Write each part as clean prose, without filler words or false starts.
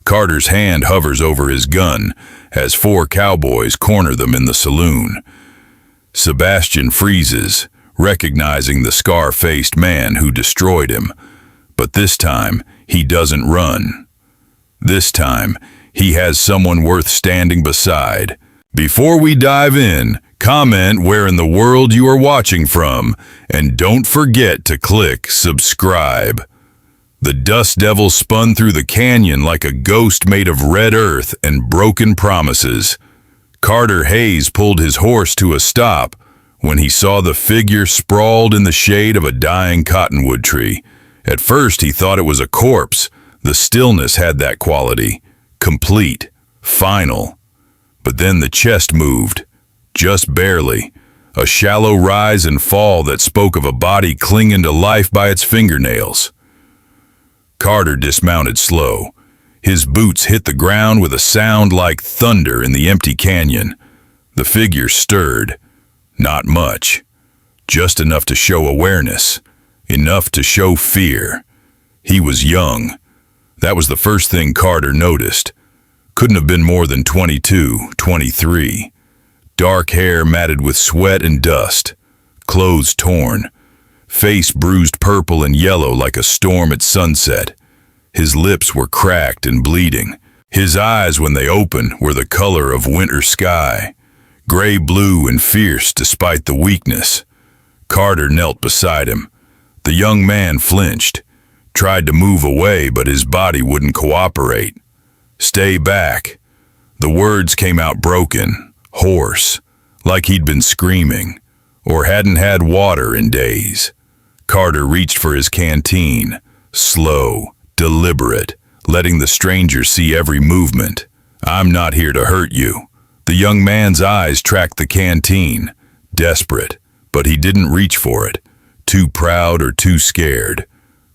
Carter's hand hovers over his gun as four cowboys corner them in the saloon. Sebastian freezes, recognizing the scar-faced man who destroyed him. But this time, he doesn't run. This time, he has someone worth standing beside. Before we dive in, comment where in the world you are watching from, and don't forget to click subscribe. The dust devil spun through the canyon like a ghost made of red earth and broken promises. Carter Hayes pulled his horse to a stop when he saw the figure sprawled in the shade of a dying cottonwood tree. At first he thought it was a corpse. The stillness had that quality. Complete. Final. But then the chest moved. Just barely. A shallow rise and fall that spoke of a body clinging to life by its fingernails. Carter dismounted slow. His boots hit the ground with a sound like thunder in the empty canyon. The figure stirred. Not much. Just enough to show awareness. Enough to show fear. He was young. That was the first thing Carter noticed. Couldn't have been more than 22, 23. Dark hair matted with sweat and dust. Clothes torn. Face bruised purple and yellow like a storm at sunset. His lips were cracked and bleeding. His eyes, when they opened, were the color of winter sky. Gray-blue and fierce despite the weakness. Carter knelt beside him. The young man flinched. Tried to move away, but his body wouldn't cooperate. "Stay back." The words came out broken, hoarse, like he'd been screaming, or hadn't had water in days. Carter reached for his canteen, slow, deliberate, letting the stranger see every movement. "I'm not here to hurt you." The young man's eyes tracked the canteen, desperate, but he didn't reach for it. Too proud or too scared.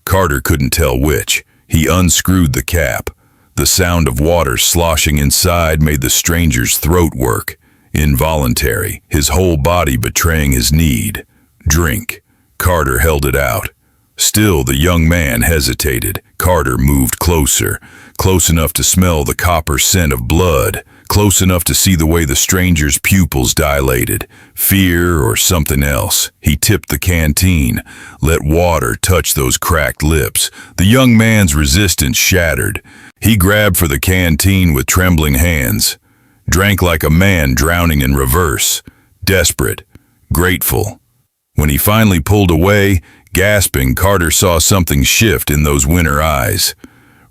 Carter couldn't tell which. He unscrewed the cap. The sound of water sloshing inside made the stranger's throat work. Involuntary, his whole body betraying his need. "Drink." Carter held it out. Still, the young man hesitated. Carter moved closer, close enough to smell the copper scent of blood, close enough to see the way the stranger's pupils dilated. Fear or something else. He tipped the canteen, let water touch those cracked lips. The young man's resistance shattered. He grabbed for the canteen with trembling hands, drank like a man drowning in reverse, desperate, grateful. When he finally pulled away, gasping, Carter saw something shift in those winter eyes.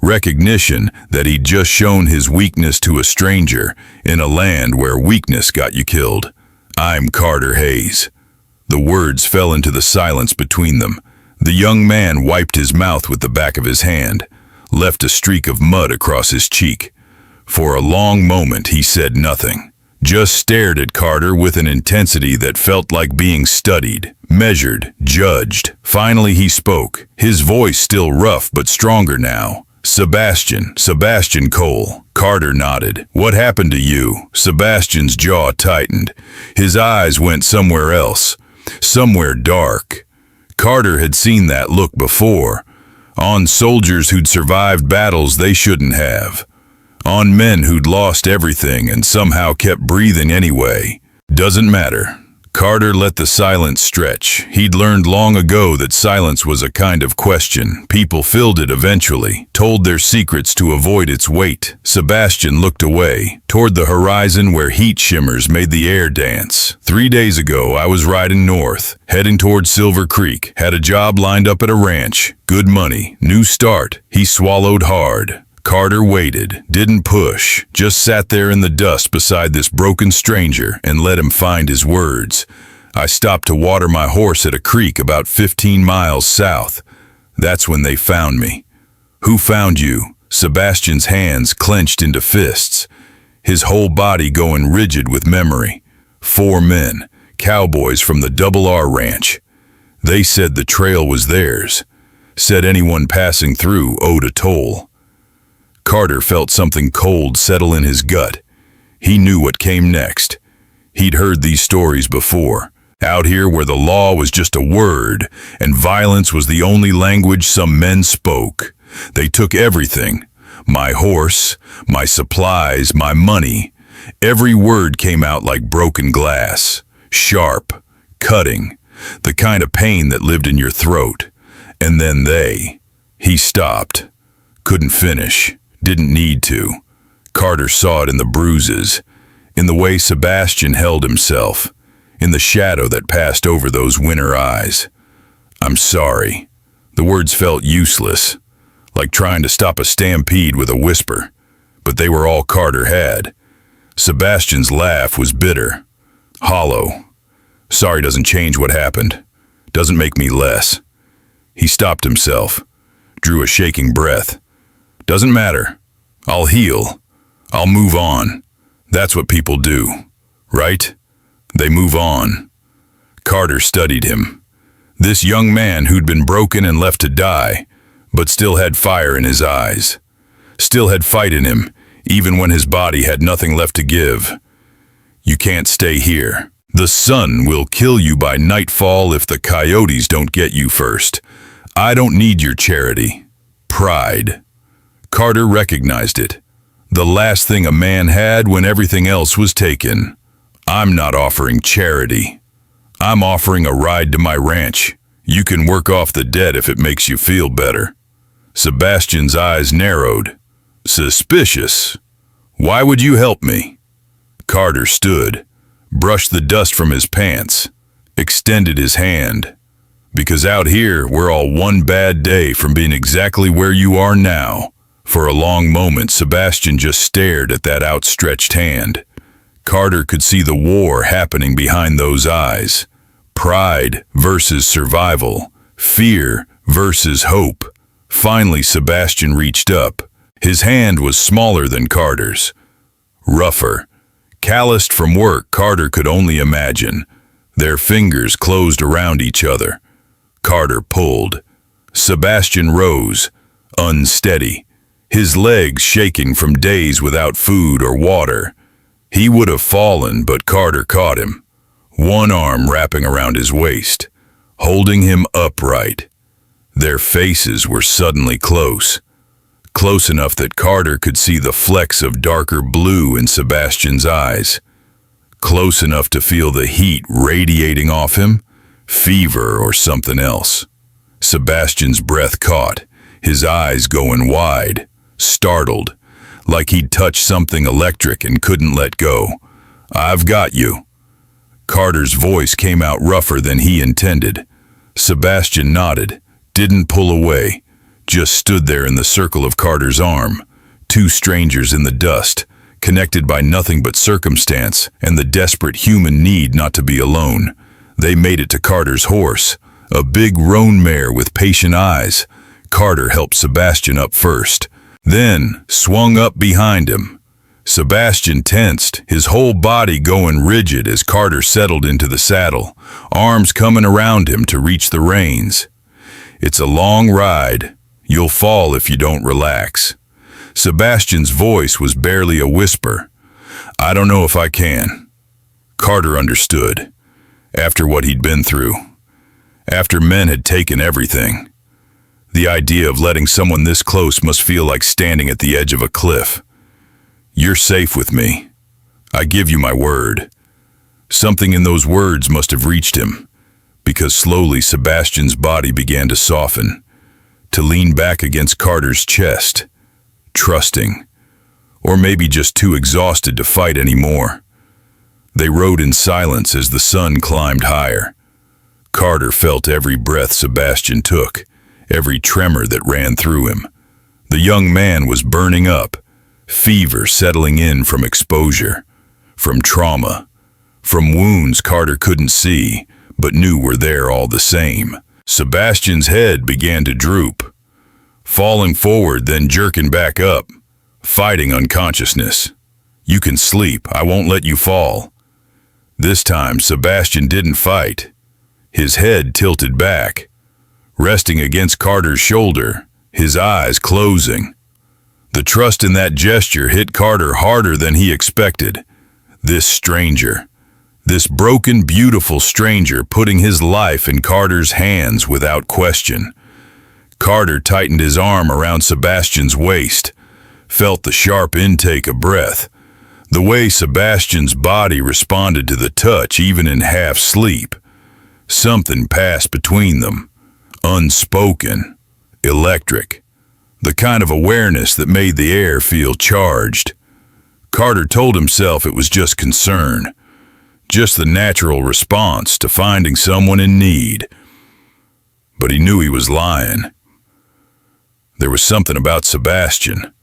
Recognition that he'd just shown his weakness to a stranger in a land where weakness got you killed. "I'm Carter Hayes." The words fell into the silence between them. The young man wiped his mouth with the back of his hand, left a streak of mud across his cheek. For a long moment he said nothing. Just stared at Carter with an intensity that felt like being studied, measured, judged. Finally he spoke, his voice still rough but stronger now. Sebastian Cole." Carter nodded. "What happened to you?" Sebastian's jaw tightened. His eyes went somewhere else, somewhere dark. Carter had seen that look before, on soldiers who'd survived battles they shouldn't have. On men who'd lost everything and somehow kept breathing anyway. Doesn't matter. Carter let the silence stretch. He'd learned long ago that silence was a kind of question. People filled it eventually, told their secrets to avoid its weight. Sebastian looked away, toward the horizon where heat shimmers made the air dance. 3 days ago, I was riding north, heading toward Silver Creek. Had a job lined up at a ranch. Good money. New start. He swallowed hard. Carter waited, didn't push, just sat there in the dust beside this broken stranger and let him find his words. I stopped to water my horse at a creek about 15 miles south. That's when they found me. "Who found you?" Sebastian's hands clenched into fists, his whole body going rigid with memory. 4 men, cowboys from the Double R Ranch. They said the trail was theirs, said anyone passing through owed a toll. Carter felt something cold settle in his gut. He knew what came next. He'd heard these stories before. Out here where the law was just a word and violence was the only language some men spoke. They took everything. my horse, my supplies, my money. Every word came out like broken glass, sharp, cutting, the kind of pain that lived in your throat. And then he stopped, couldn't finish, didn't need to. Carter saw it in the bruises, in the way Sebastian held himself, in the shadow that passed over those winter eyes. "I'm sorry." The words felt useless, like trying to stop a stampede with a whisper, but they were all Carter had. Sebastian's laugh was bitter, hollow. "Sorry doesn't change what happened, doesn't make me less." He stopped himself, drew a shaking breath. "Doesn't matter. I'll heal. I'll move on. That's what people do, right? They move on." Carter studied him. This young man who'd been broken and left to die, but still had fire in his eyes. Still had fight in him, even when his body had nothing left to give. "You can't stay here. The sun will kill you by nightfall if the coyotes don't get you first. I don't need your charity." Pride. Carter recognized it. The last thing a man had when everything else was taken. "I'm not offering charity. I'm offering a ride to my ranch. You can work off the debt if it makes you feel better." Sebastian's eyes narrowed. "Suspicious. Why would you help me?" Carter stood, brushed the dust from his pants, extended his hand. "Because out here, we're all one bad day from being exactly where you are now." For a long moment, Sebastian just stared at that outstretched hand. Carter could see the war happening behind those eyes. Pride versus survival. Fear versus hope. Finally, Sebastian reached up. His hand was smaller than Carter's. Rougher. Calloused from work Carter could only imagine. Their fingers closed around each other. Carter pulled. Sebastian rose, unsteady, his legs shaking from days without food or water. He would have fallen, but Carter caught him, one arm wrapping around his waist, holding him upright. Their faces were suddenly close enough that Carter could see the flecks of darker blue in Sebastian's eyes, close enough to feel the heat radiating off him, fever or something else. Sebastian's breath caught, his eyes going wide, startled, like he'd touched something electric and couldn't let go. "I've got you." Carter's voice came out rougher than he intended. Sebastian nodded, didn't pull away, just stood there in the circle of Carter's arm, two strangers in the dust, connected by nothing but circumstance and the desperate human need not to be alone. They made it to Carter's horse, a big roan mare with patient eyes. Carter helped Sebastian up first, then swung up behind him. Sebastian tensed, his whole body going rigid as Carter settled into the saddle, arms coming around him to reach the reins. "It's a long ride. You'll fall if you don't relax." Sebastian's voice was barely a whisper. "I don't know if I can." Carter understood. After what he'd been through, after men had taken everything, the idea of letting someone this close must feel like standing at the edge of a cliff. "You're safe with me. I give you my word." Something in those words must have reached him, because slowly Sebastian's body began to soften, to lean back against Carter's chest, trusting, or maybe just too exhausted to fight anymore. They rode in silence as the sun climbed higher. Carter felt every breath Sebastian took, every tremor that ran through him. The young man was burning up, fever settling in from exposure, from trauma, from wounds Carter couldn't see, but knew were there all the same. Sebastian's head began to droop, falling forward then jerking back up, fighting unconsciousness. "You can sleep, I won't let you fall." This time, Sebastian didn't fight. His head tilted back, resting against Carter's shoulder, his eyes closing. The trust in that gesture hit Carter harder than he expected. This stranger, this broken, beautiful stranger putting his life in Carter's hands without question. Carter tightened his arm around Sebastian's waist, felt the sharp intake of breath, the way Sebastian's body responded to the touch even in half sleep. Something passed between them, unspoken, electric, the kind of awareness that made the air feel charged. Carter told himself it was just concern, just the natural response to finding someone in need. But he knew he was lying. There was something about Sebastian,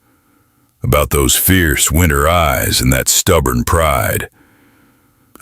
about those fierce winter eyes and that stubborn pride,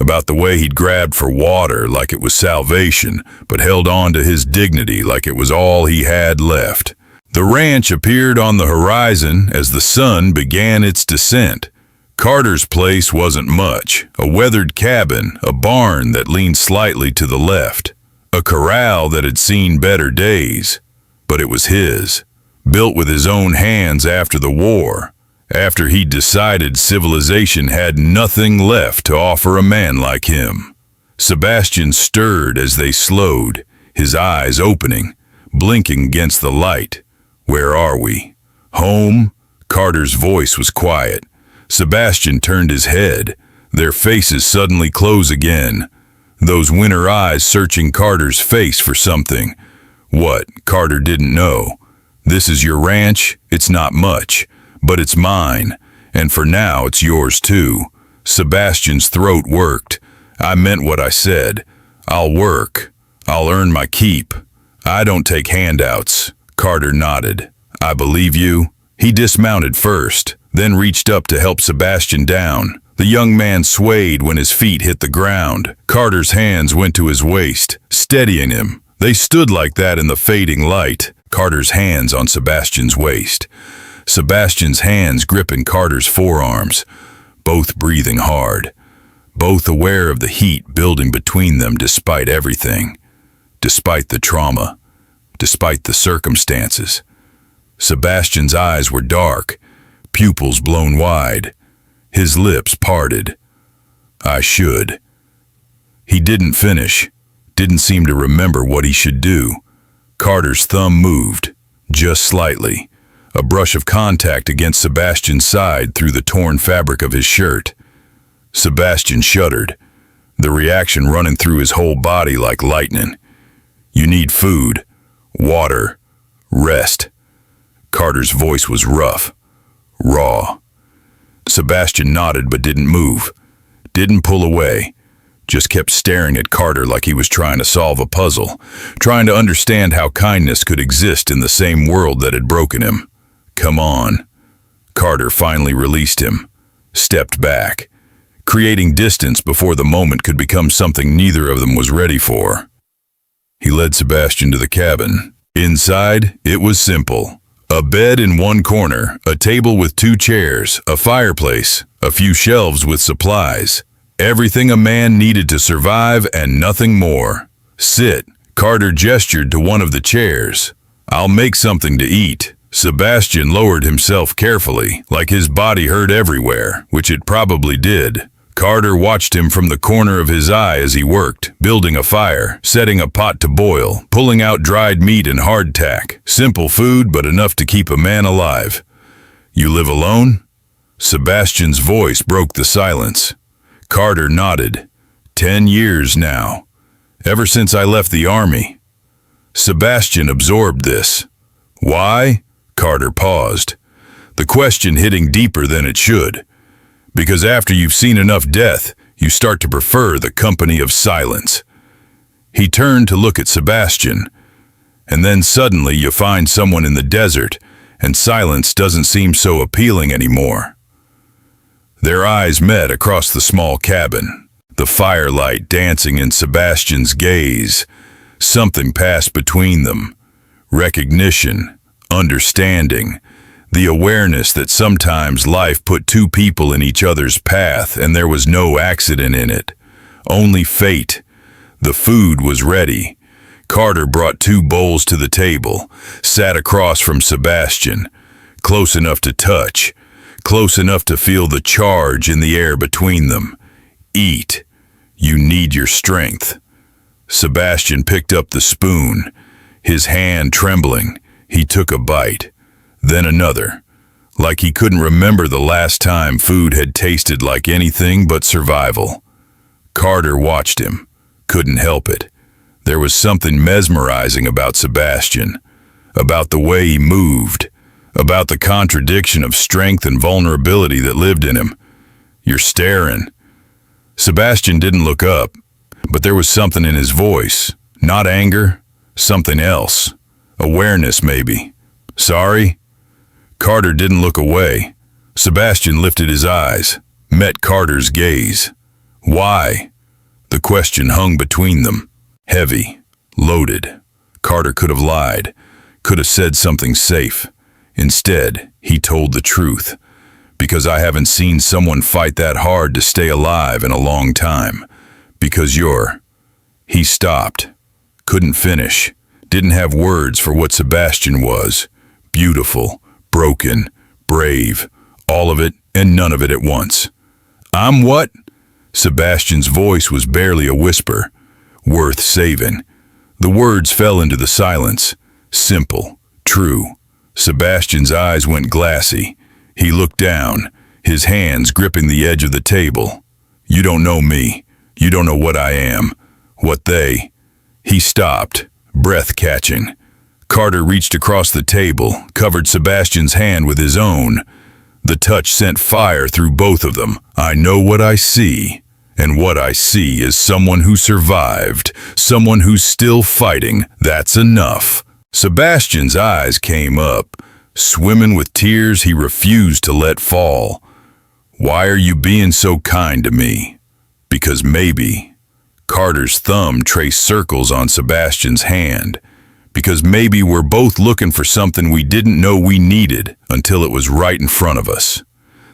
about the way he'd grabbed for water like it was salvation, but held on to his dignity like it was all he had left. The ranch appeared on the horizon as the sun began its descent. Carter's place wasn't much, a weathered cabin, a barn that leaned slightly to the left, a corral that had seen better days, but it was his, built with his own hands after the war, after he'd decided civilization had nothing left to offer a man like him. Sebastian stirred as they slowed, his eyes opening, blinking against the light. "Where are we? Home?" Carter's voice was quiet. Sebastian turned his head. Their faces suddenly close again, those winter eyes searching Carter's face for something. What? Carter didn't know. "This is your ranch? It's not much, but it's mine, and for now it's yours too." Sebastian's throat worked. "I meant what I said. I'll work. I'll earn my keep. I don't take handouts." Carter nodded. "I believe you." He dismounted first, then reached up to help Sebastian down. The young man swayed when his feet hit the ground. Carter's hands went to his waist, steadying him. They stood like that in the fading light, Carter's hands on Sebastian's waist. Sebastian's hands gripping Carter's forearms, both breathing hard, both aware of the heat building between them despite everything, despite the trauma, despite the circumstances. Sebastian's eyes were dark, pupils blown wide, his lips parted. "I should." He didn't finish, didn't seem to remember what he should do. Carter's thumb moved, just slightly, a brush of contact against Sebastian's side through the torn fabric of his shirt. Sebastian shuddered, the reaction running through his whole body like lightning. "You need food, water, rest." Carter's voice was rough, raw. Sebastian nodded but didn't move, didn't pull away, just kept staring at Carter like he was trying to solve a puzzle, trying to understand how kindness could exist in the same world that had broken him. "Come on." Carter finally released him, stepped back, creating distance before the moment could become something neither of them was ready for. He led Sebastian to the cabin. Inside, it was simple. A bed in one corner, a table with 2 chairs, a fireplace, a few shelves with supplies. Everything a man needed to survive and nothing more. "Sit." Carter gestured to one of the chairs. "I'll make something to eat." Sebastian lowered himself carefully, like his body hurt everywhere, which it probably did. Carter watched him from the corner of his eye as he worked, building a fire, setting a pot to boil, pulling out dried meat and hardtack. Simple food, but enough to keep a man alive. "You live alone?" Sebastian's voice broke the silence. Carter nodded. 10 years now. Ever since I left the army." Sebastian absorbed this. "Why?" Carter paused, the question hitting deeper than it should. "Because after you've seen enough death, you start to prefer the company of silence." He turned to look at Sebastian, and then suddenly you find someone in the desert, and silence doesn't seem so appealing anymore. Their eyes met across the small cabin, the firelight dancing in Sebastian's gaze. Something passed between them. Recognition, understanding, the awareness that sometimes life put 2 people in each other's path and there was no accident in it, only fate. The food was ready. Carter brought 2 bowls to the table, sat across from Sebastian, close enough to touch, close enough to feel the charge in the air between them. "Eat. You need your strength." Sebastian picked up the spoon, his hand trembling. He took a bite, then another, like he couldn't remember the last time food had tasted like anything but survival. Carter watched him, couldn't help it. There was something mesmerizing about Sebastian, about the way he moved, about the contradiction of strength and vulnerability that lived in him. "You're staring." Sebastian didn't look up, but there was something in his voice. Not anger, something else. Awareness, maybe. "Sorry?" Carter didn't look away. Sebastian lifted his eyes, met Carter's gaze. "Why?" The question hung between them, heavy, loaded. Carter could have lied, could have said something safe. Instead, he told the truth. "Because I haven't seen someone fight that hard to stay alive in a long time. Because you're..." He stopped, couldn't finish, didn't have words for what Sebastian was. Beautiful, broken, brave, all of it and none of it at once. "I'm what?" Sebastian's voice was barely a whisper. Worth saving. The words fell into the silence. Simple, true. Sebastian's eyes went glassy. He looked down, his hands gripping the edge of the table. "You don't know me. You don't know what I am. What they..." He stopped, breath catching. Carter reached across the table, covered Sebastian's hand with his own. The touch sent fire through both of them. "I know what I see. And what I see is someone who survived, someone who's still fighting. That's enough." Sebastian's eyes came up, swimming with tears he refused to let fall. "Why are you being so kind to me?" "Because maybe..." Carter's thumb traced circles on Sebastian's hand. "Because maybe we're both looking for something we didn't know we needed until it was right in front of us."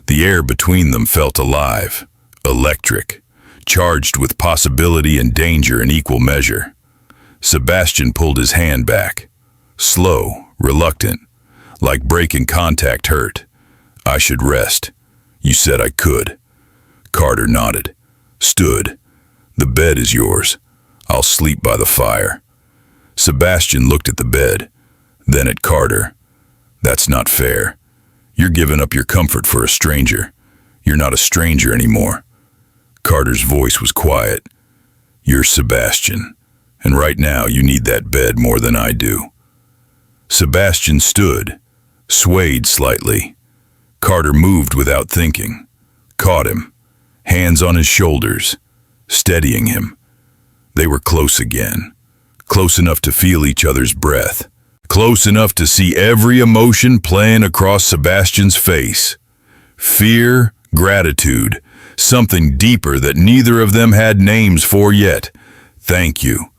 The air between them felt alive, electric, charged with possibility and danger in equal measure. Sebastian pulled his hand back, slow, reluctant, like breaking contact hurt. "I should rest. You said I could." Carter nodded, stood. "The bed is yours. I'll sleep by the fire." Sebastian looked at the bed, then at Carter. "That's not fair. You're giving up your comfort for a stranger. You're not a stranger anymore." Carter's voice was quiet. "You're Sebastian, and right now you need that bed more than I do." Sebastian stood, swayed slightly. Carter moved without thinking, caught him, hands on his shoulders, steadying him. They were close again, close enough to feel each other's breath, close enough to see every emotion playing across Sebastian's face. Fear, gratitude, something deeper that neither of them had names for yet. "Thank you."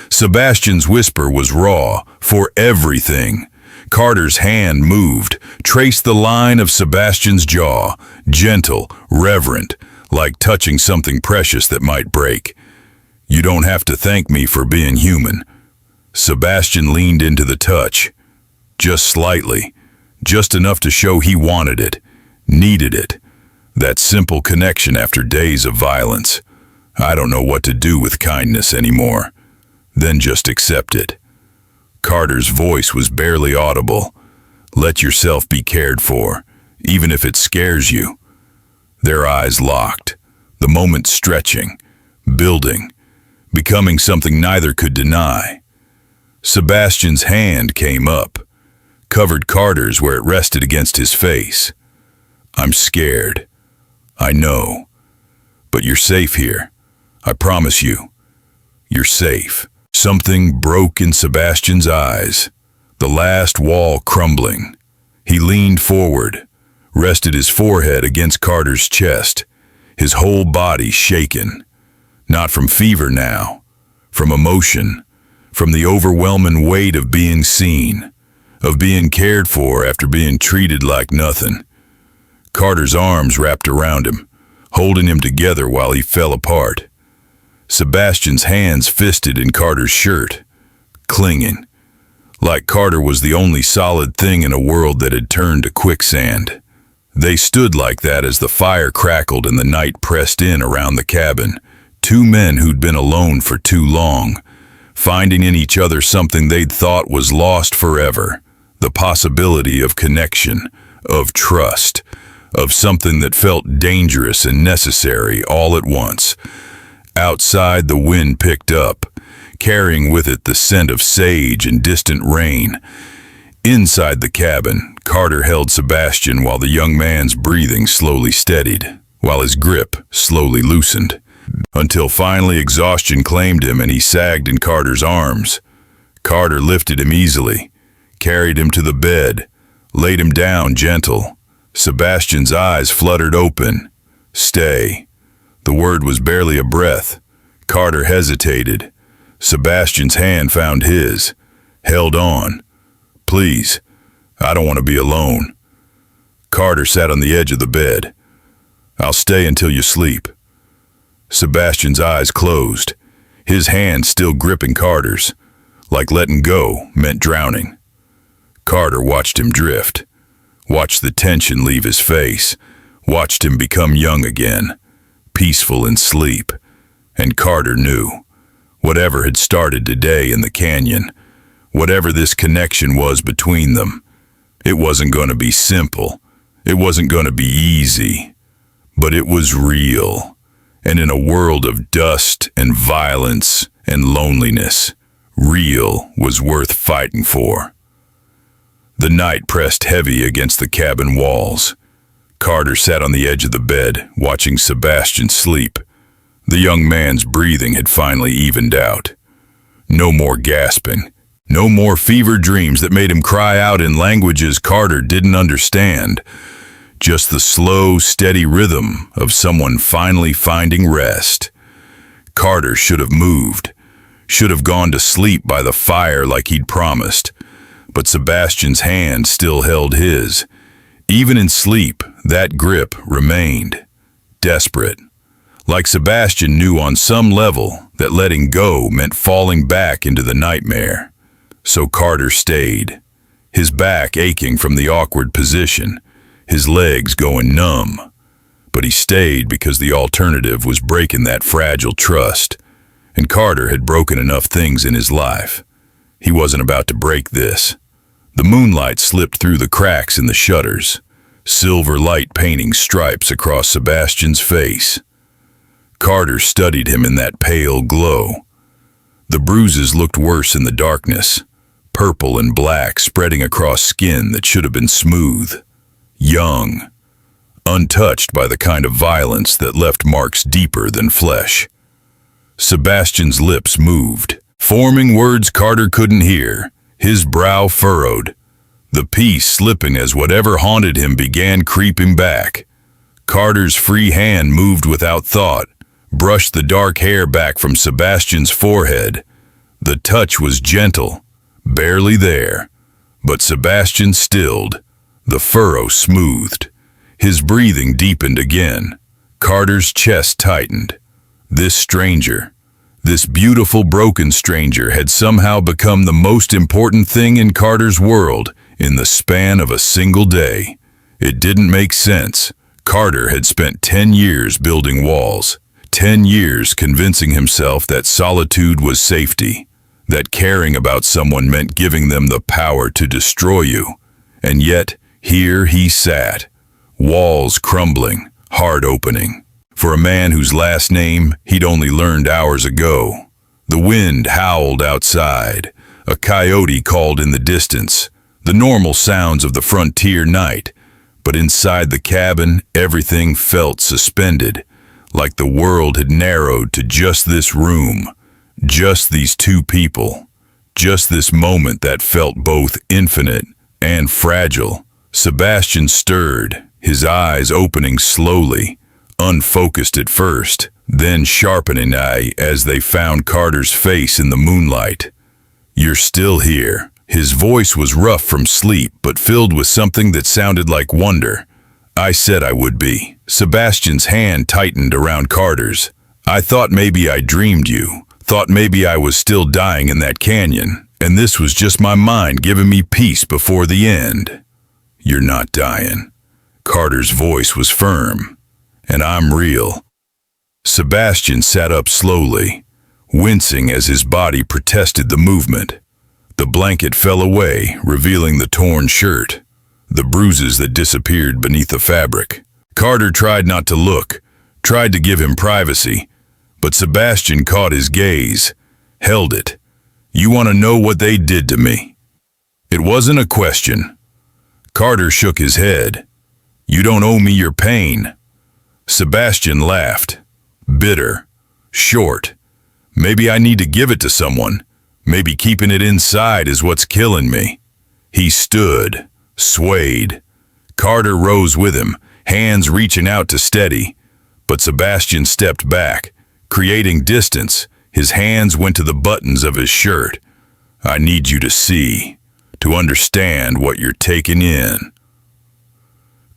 Sebastian's whisper was raw, "for everything." Carter's hand moved, traced the line of Sebastian's jaw, gentle, reverent, like touching something precious that might break. "You don't have to thank me for being human." Sebastian leaned into the touch, just slightly, just enough to show he wanted it, needed it. That simple connection after days of violence. "I don't know what to do with kindness anymore." "Then just accept it." Carter's voice was barely audible. "Let yourself be cared for, even if it scares you." Their eyes locked, the moment stretching, building, becoming something neither could deny. Sebastian's hand came up, covered Carter's where it rested against his face. "I'm scared. I know. But you're safe here. I promise you. You're safe." Something broke in Sebastian's eyes, the last wall crumbling. He leaned forward, rested his forehead against Carter's chest, his whole body shaken. Not from fever now, from emotion, from the overwhelming weight of being seen, of being cared for after being treated like nothing. Carter's arms wrapped around him, holding him together while he fell apart. Sebastian's hands fisted in Carter's shirt, clinging, like Carter was the only solid thing in a world that had turned to quicksand. They stood like that as the fire crackled and the night pressed in around the cabin. Two men who'd been alone for too long, finding in each other something they'd thought was lost forever, the possibility of connection, of trust, of something that felt dangerous and necessary all at once. Outside, the wind picked up, carrying with it the scent of sage and distant rain. Inside the cabin, Carter held Sebastian while the young man's breathing slowly steadied, while his grip slowly loosened, until finally exhaustion claimed him and he sagged in Carter's arms. Carter lifted him easily, carried him to the bed, laid him down gentle. Sebastian's eyes fluttered open. "Stay." The word was barely a breath. Carter hesitated. Sebastian's hand found his, held on. "Please, I don't want to be alone." Carter sat on the edge of the bed. "I'll stay until you sleep." Sebastian's eyes closed, his hand still gripping Carter's, like letting go meant drowning. Carter watched him drift, watched the tension leave his face, watched him become young again, peaceful in sleep. And Carter knew, whatever had started today in the canyon, whatever this connection was between them, it wasn't going to be simple, it wasn't going to be easy, but it was real. And in a world of dust and violence and loneliness, real was worth fighting for. The night pressed heavy against the cabin walls. Carter sat on the edge of the bed, watching Sebastian sleep. The young man's breathing had finally evened out. No more gasping, no more fever dreams that made him cry out in languages Carter didn't understand. Just the slow, steady rhythm of someone finally finding rest. Carter should have moved, should have gone to sleep by the fire like he'd promised, but Sebastian's hand still held his. Even in sleep, that grip remained. Desperate. Like Sebastian knew on some level that letting go meant falling back into the nightmare. So Carter stayed, his back aching from the awkward position, his legs going numb. But he stayed because the alternative was breaking that fragile trust, and Carter had broken enough things in his life. He wasn't about to break this. The moonlight slipped through the cracks in the shutters, silver light painting stripes across Sebastian's face. Carter studied him in that pale glow. The bruises looked worse in the darkness, purple and black spreading across skin that should have been smooth. Young, untouched by the kind of violence that left marks deeper than flesh. Sebastian's lips moved, forming words Carter couldn't hear, his brow furrowed, the peace slipping as whatever haunted him began creeping back. Carter's free hand moved without thought, brushed the dark hair back from Sebastian's forehead. The touch was gentle, barely there, but Sebastian stilled. The furrow smoothed. His breathing deepened again. Carter's chest tightened. This stranger, this beautiful broken stranger, had somehow become the most important thing in Carter's world in the span of a single day. It didn't make sense. Carter had spent 10 years building walls, 10 years convincing himself that solitude was safety, that caring about someone meant giving them the power to destroy you. And yet, here he sat, walls crumbling, heart opening, for a man whose last name he'd only learned hours ago. The wind howled outside, a coyote called in the distance, the normal sounds of the frontier night, but inside the cabin everything felt suspended, like the world had narrowed to just this room, just these two people, just this moment that felt both infinite and fragile. Sebastian stirred, his eyes opening slowly, unfocused at first, then sharpening as they found Carter's face in the moonlight. "You're still here." His voice was rough from sleep, but filled with something that sounded like wonder. "I said I would be." Sebastian's hand tightened around Carter's. "I thought maybe I dreamed you, thought maybe I was still dying in that canyon, and this was just my mind giving me peace before the end." "You're not dying." Carter's voice was firm. "And I'm real." Sebastian sat up slowly, wincing as his body protested the movement. The blanket fell away, revealing the torn shirt. the bruises that disappeared beneath the fabric. Carter tried not to look, tried to give him privacy, but Sebastian caught his gaze, held it. "You want to know what they did to me?" It wasn't a question. Carter shook his head. "You don't owe me your pain." Sebastian laughed. Bitter. Short. "Maybe I need to give it to someone. Maybe keeping it inside is what's killing me." He stood, swayed. Carter rose with him, hands reaching out to steady. But Sebastian stepped back, creating distance. His hands went to the buttons of his shirt. "I need you to see, to understand what you're taking in."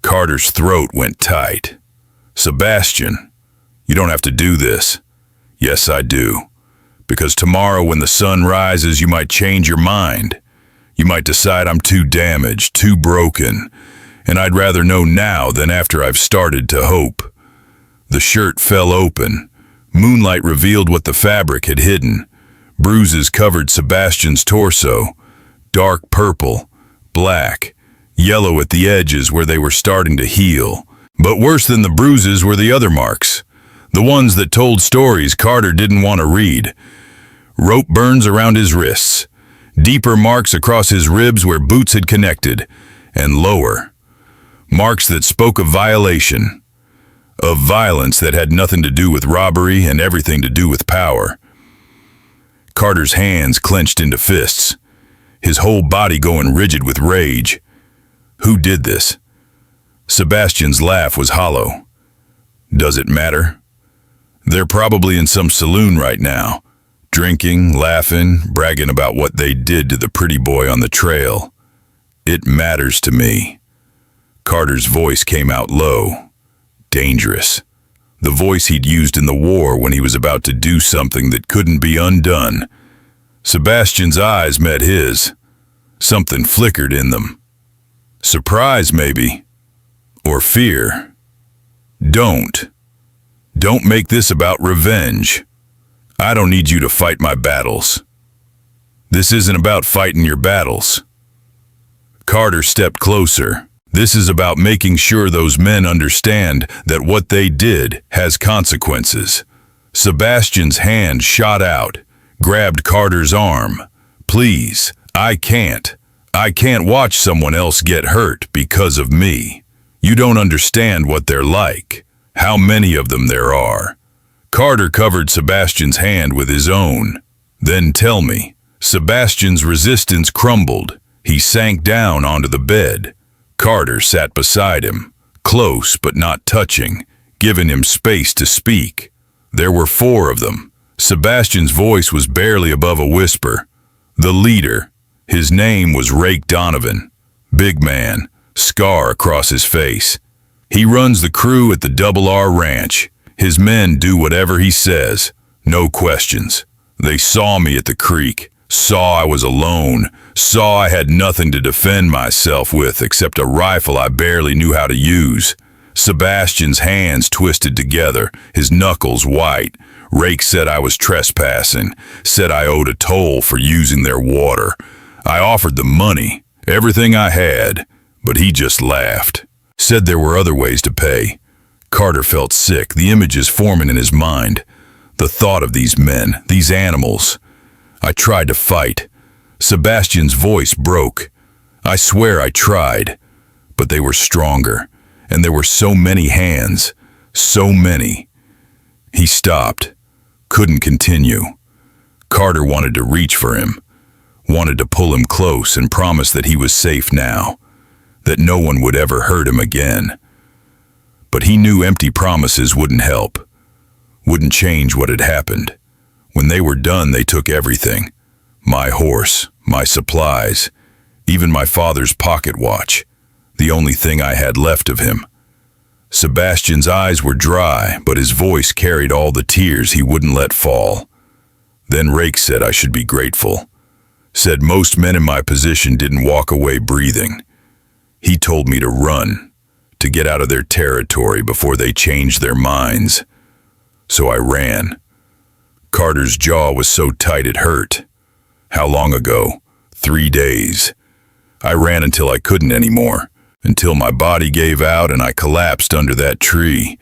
Carter's throat went tight. "Sebastian, you don't have to do this." "Yes, I do. Because tomorrow when the sun rises, you might change your mind. You might decide I'm too damaged, too broken, and I'd rather know now than after I've started to hope." The shirt fell open. Moonlight revealed what the fabric had hidden. Bruises covered Sebastian's torso. Dark purple, black, yellow at the edges where they were starting to heal. But worse than the bruises were the other marks. The ones that told stories Carter didn't want to read. Rope burns around his wrists. Deeper marks across his ribs where boots had connected. And lower. Marks that spoke of violation. Of violence that had nothing to do with robbery and everything to do with power. Carter's hands clenched into fists. His whole body going rigid with rage. Who did this? Sebastian's laugh was hollow. Does it matter? They're probably in some saloon right now, drinking, laughing, bragging about what they did to the pretty boy on the trail. It matters to me. Carter's voice came out low, dangerous. The voice he'd used in the war when he was about to do something that couldn't be undone. Sebastian's eyes met his. Something flickered in them. Surprise, maybe. Or fear. Don't make this about revenge. I don't need you to fight my battles. This isn't about fighting your battles. Carter stepped closer. This is about making sure those men understand that what they did has consequences. Sebastian's hand shot out, grabbed Carter's arm. Please, I can't watch someone else get hurt because of me. You don't understand what they're like, how many of them there are. Carter covered Sebastian's hand with his own. Then tell me. Sebastian's resistance crumbled. He sank down onto the bed. Carter sat beside him, close but not touching, giving him space to speak. There were 4 of them. Sebastian's voice was barely above a whisper. The leader. His name was Rake Donovan. Big man, scar across his face. He runs the crew at the Double R Ranch. His men do whatever he says. No questions. They saw me at the creek, saw I was alone, saw I had nothing to defend myself with except a rifle I barely knew how to use. Sebastian's hands twisted together, his knuckles white. Rake said I was trespassing, said I owed a toll for using their water. I offered the money, everything I had, but he just laughed. Said there were other ways to pay. Carter felt sick, the images forming in his mind. The thought of these men, these animals. I tried to fight. Sebastian's voice broke. I swear I tried. But they were stronger, and there were so many hands. So many. He stopped. Couldn't continue. Carter wanted to reach for him. Wanted to pull him close and promise that he was safe now. That no one would ever hurt him again. But he knew empty promises wouldn't help. Wouldn't change what had happened. When they were done, they took everything. My horse, my supplies, even my father's pocket watch. The only thing I had left of him. Sebastian's eyes were dry, but his voice carried all the tears he wouldn't let fall. Then Rake said I should be grateful. Said most men in my position didn't walk away breathing. He told me to run, to get out of their territory before they changed their minds. So I ran. Carter's jaw was so tight it hurt. How long ago? 3 days. I ran until I couldn't anymore. until my body gave out and I collapsed under that tree.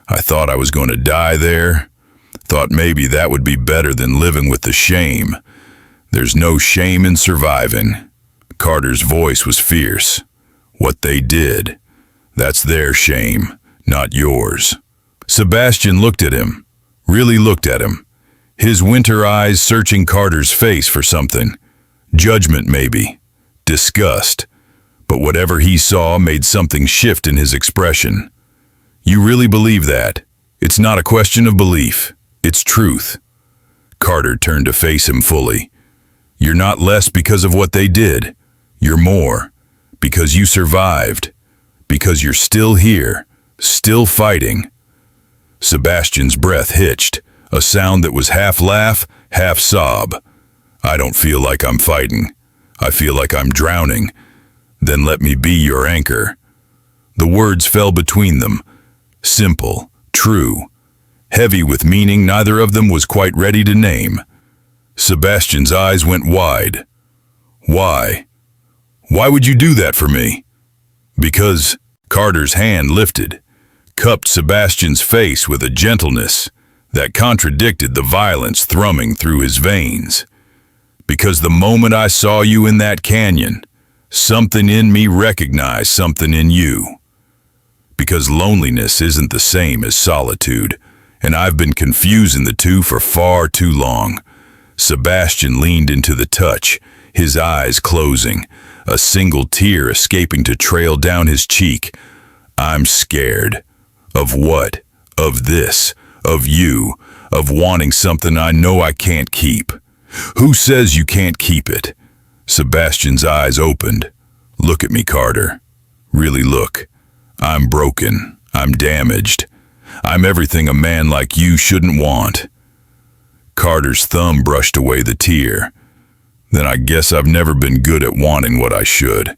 I thought I was going to die there. Thought maybe that would be better than living with the shame. There's no shame in surviving. Carter's voice was fierce. What they did, that's their shame, not yours. Sebastian looked at him, really looked at him, his winter eyes searching Carter's face for something. Judgment maybe, disgust, but whatever he saw made something shift in his expression. You really believe that? It's not a question of belief, it's truth. Carter turned to face him fully. You're not less because of what they did. You're more, because you survived, because you're still here, still fighting. Sebastian's breath hitched, a sound that was half laugh, half sob. I don't feel like I'm fighting. I feel like I'm drowning. Then let me be your anchor. The words fell between them. Simple, true, heavy with meaning neither of them was quite ready to name. Sebastian's eyes went wide. Why? Why would you do that for me? Because Carter's hand lifted, cupped Sebastian's face with a gentleness that contradicted the violence thrumming through his veins. Because the moment I saw you in that canyon, something in me recognized something in you. Because loneliness isn't the same as solitude, and I've been confusing the two for far too long. Sebastian leaned into the touch, his eyes closing, a single tear escaping to trail down his cheek. I'm scared. Of what? Of this. Of you. Of wanting something I know I can't keep. Who says you can't keep it? Sebastian's eyes opened. Look at me, Carter. Really look. I'm broken. I'm damaged. I'm everything a man like you shouldn't want. Carter's thumb brushed away the tear. Then I guess I've never been good at wanting what I should.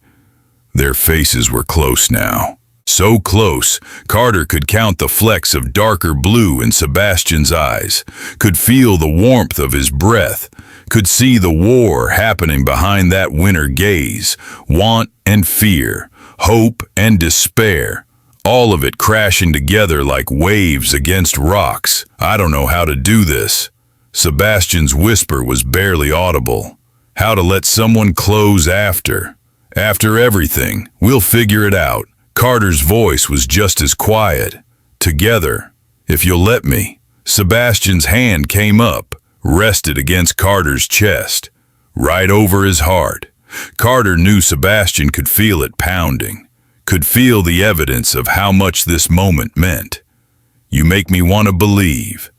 Their faces were close now. So close, Carter could count the flecks of darker blue in Sebastian's eyes, could feel the warmth of his breath, could see the war happening behind that winter gaze, want and fear, hope and despair, all of it crashing together like waves against rocks. I don't know how to do this. Sebastian's whisper was barely audible. How to let someone close after. After everything, we'll figure it out. Carter's voice was just as quiet. Together, if you'll let me. Sebastian's hand came up, rested against Carter's chest, right over his heart. Carter knew Sebastian could feel it pounding, could feel the evidence of how much this moment meant. You make me want to believe.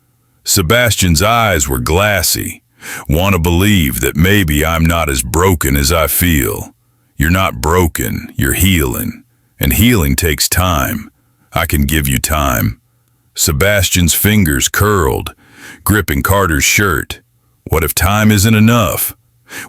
Sebastian's eyes were glassy. Want to believe that maybe I'm not as broken as I feel. You're not broken, you're healing. And healing takes time. I can give you time. Sebastian's fingers curled, gripping Carter's shirt. What if time isn't enough?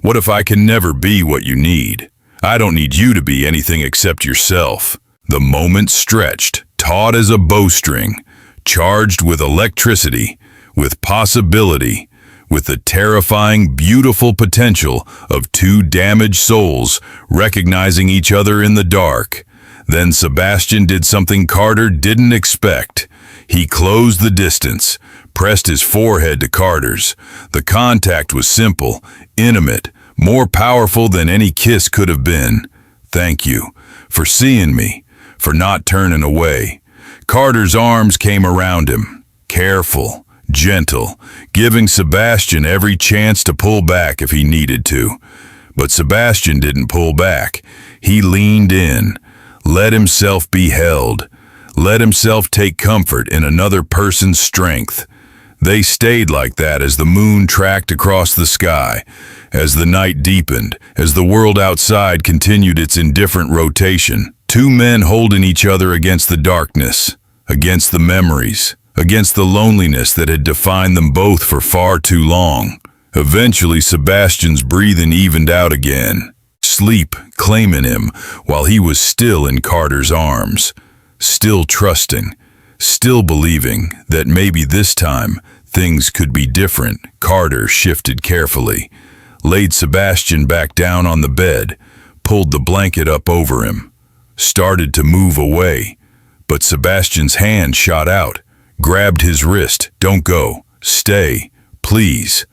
What if I can never be what you need? I don't need you to be anything except yourself. The moment stretched, taut as a bowstring, charged with electricity, with possibility, with the terrifying, beautiful potential of two damaged souls recognizing each other in the dark. Then Sebastian did something Carter didn't expect. He closed the distance, pressed his forehead to Carter's. The contact was simple, intimate, more powerful than any kiss could have been. Thank you for seeing me, for not turning away. Carter's arms came around him, careful, gentle, giving Sebastian every chance to pull back if he needed to. But Sebastian didn't pull back. He leaned in, let himself be held, let himself take comfort in another person's strength. They stayed like that as the moon tracked across the sky, as the night deepened, as the world outside continued its indifferent rotation. Two men holding each other against the darkness, against the memories, against the loneliness that had defined them both for far too long. Eventually, Sebastian's breathing evened out again, sleep claiming him while he was still in Carter's arms, still trusting, still believing that maybe this time things could be different. Carter shifted carefully, laid Sebastian back down on the bed, pulled the blanket up over him. started to move away, but Sebastian's hand shot out, grabbed his wrist. "Don't go. Stay, please."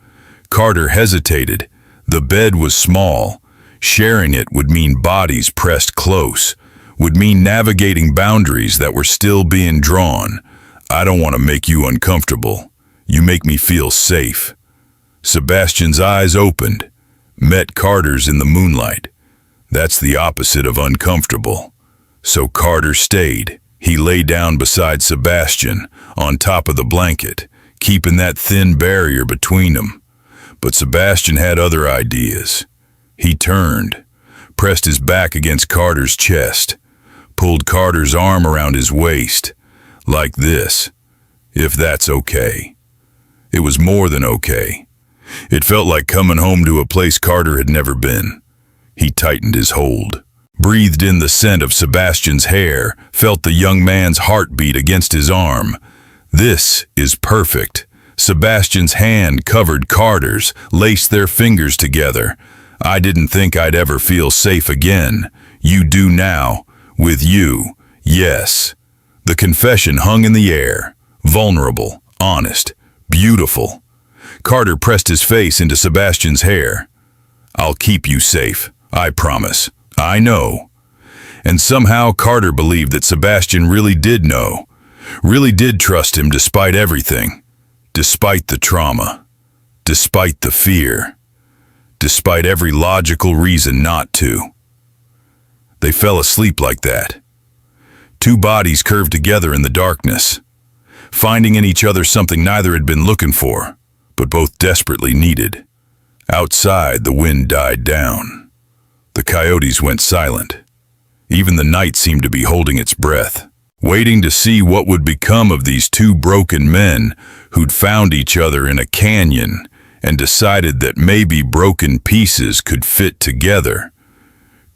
Carter hesitated. The bed was small. Sharing it would mean bodies pressed close, would mean navigating boundaries that were still being drawn. "I don't want to make you uncomfortable. You make me feel safe." Sebastian's eyes opened, met Carter's in the moonlight. That's the opposite of uncomfortable. So Carter stayed. He lay down beside Sebastian, on top of the blanket, keeping that thin barrier between them. But Sebastian had other ideas. He turned, pressed his back against Carter's chest, pulled Carter's arm around his waist, like this, if that's okay. It was more than okay. It felt like coming home to a place Carter had never been. He tightened his hold, breathed in the scent of Sebastian's hair, felt the young man's heartbeat against his arm. "This is perfect." Sebastian's hand covered Carter's, laced their fingers together. "I didn't think I'd ever feel safe again. You do now. With you, yes." The confession hung in the air, vulnerable, honest, beautiful. Carter pressed his face into Sebastian's hair. "I'll keep you safe, I promise. I know." And somehow Carter believed that Sebastian really did know, really did trust him despite everything, despite the trauma, despite the fear, despite every logical reason not to. They fell asleep like that. Two bodies curved together in the darkness, finding in each other something neither had been looking for, but both desperately needed. Outside, the wind died down. The coyotes went silent. Even the night seemed to be holding its breath, waiting to see what would become of these two broken men who'd found each other in a canyon and decided that maybe broken pieces could fit together,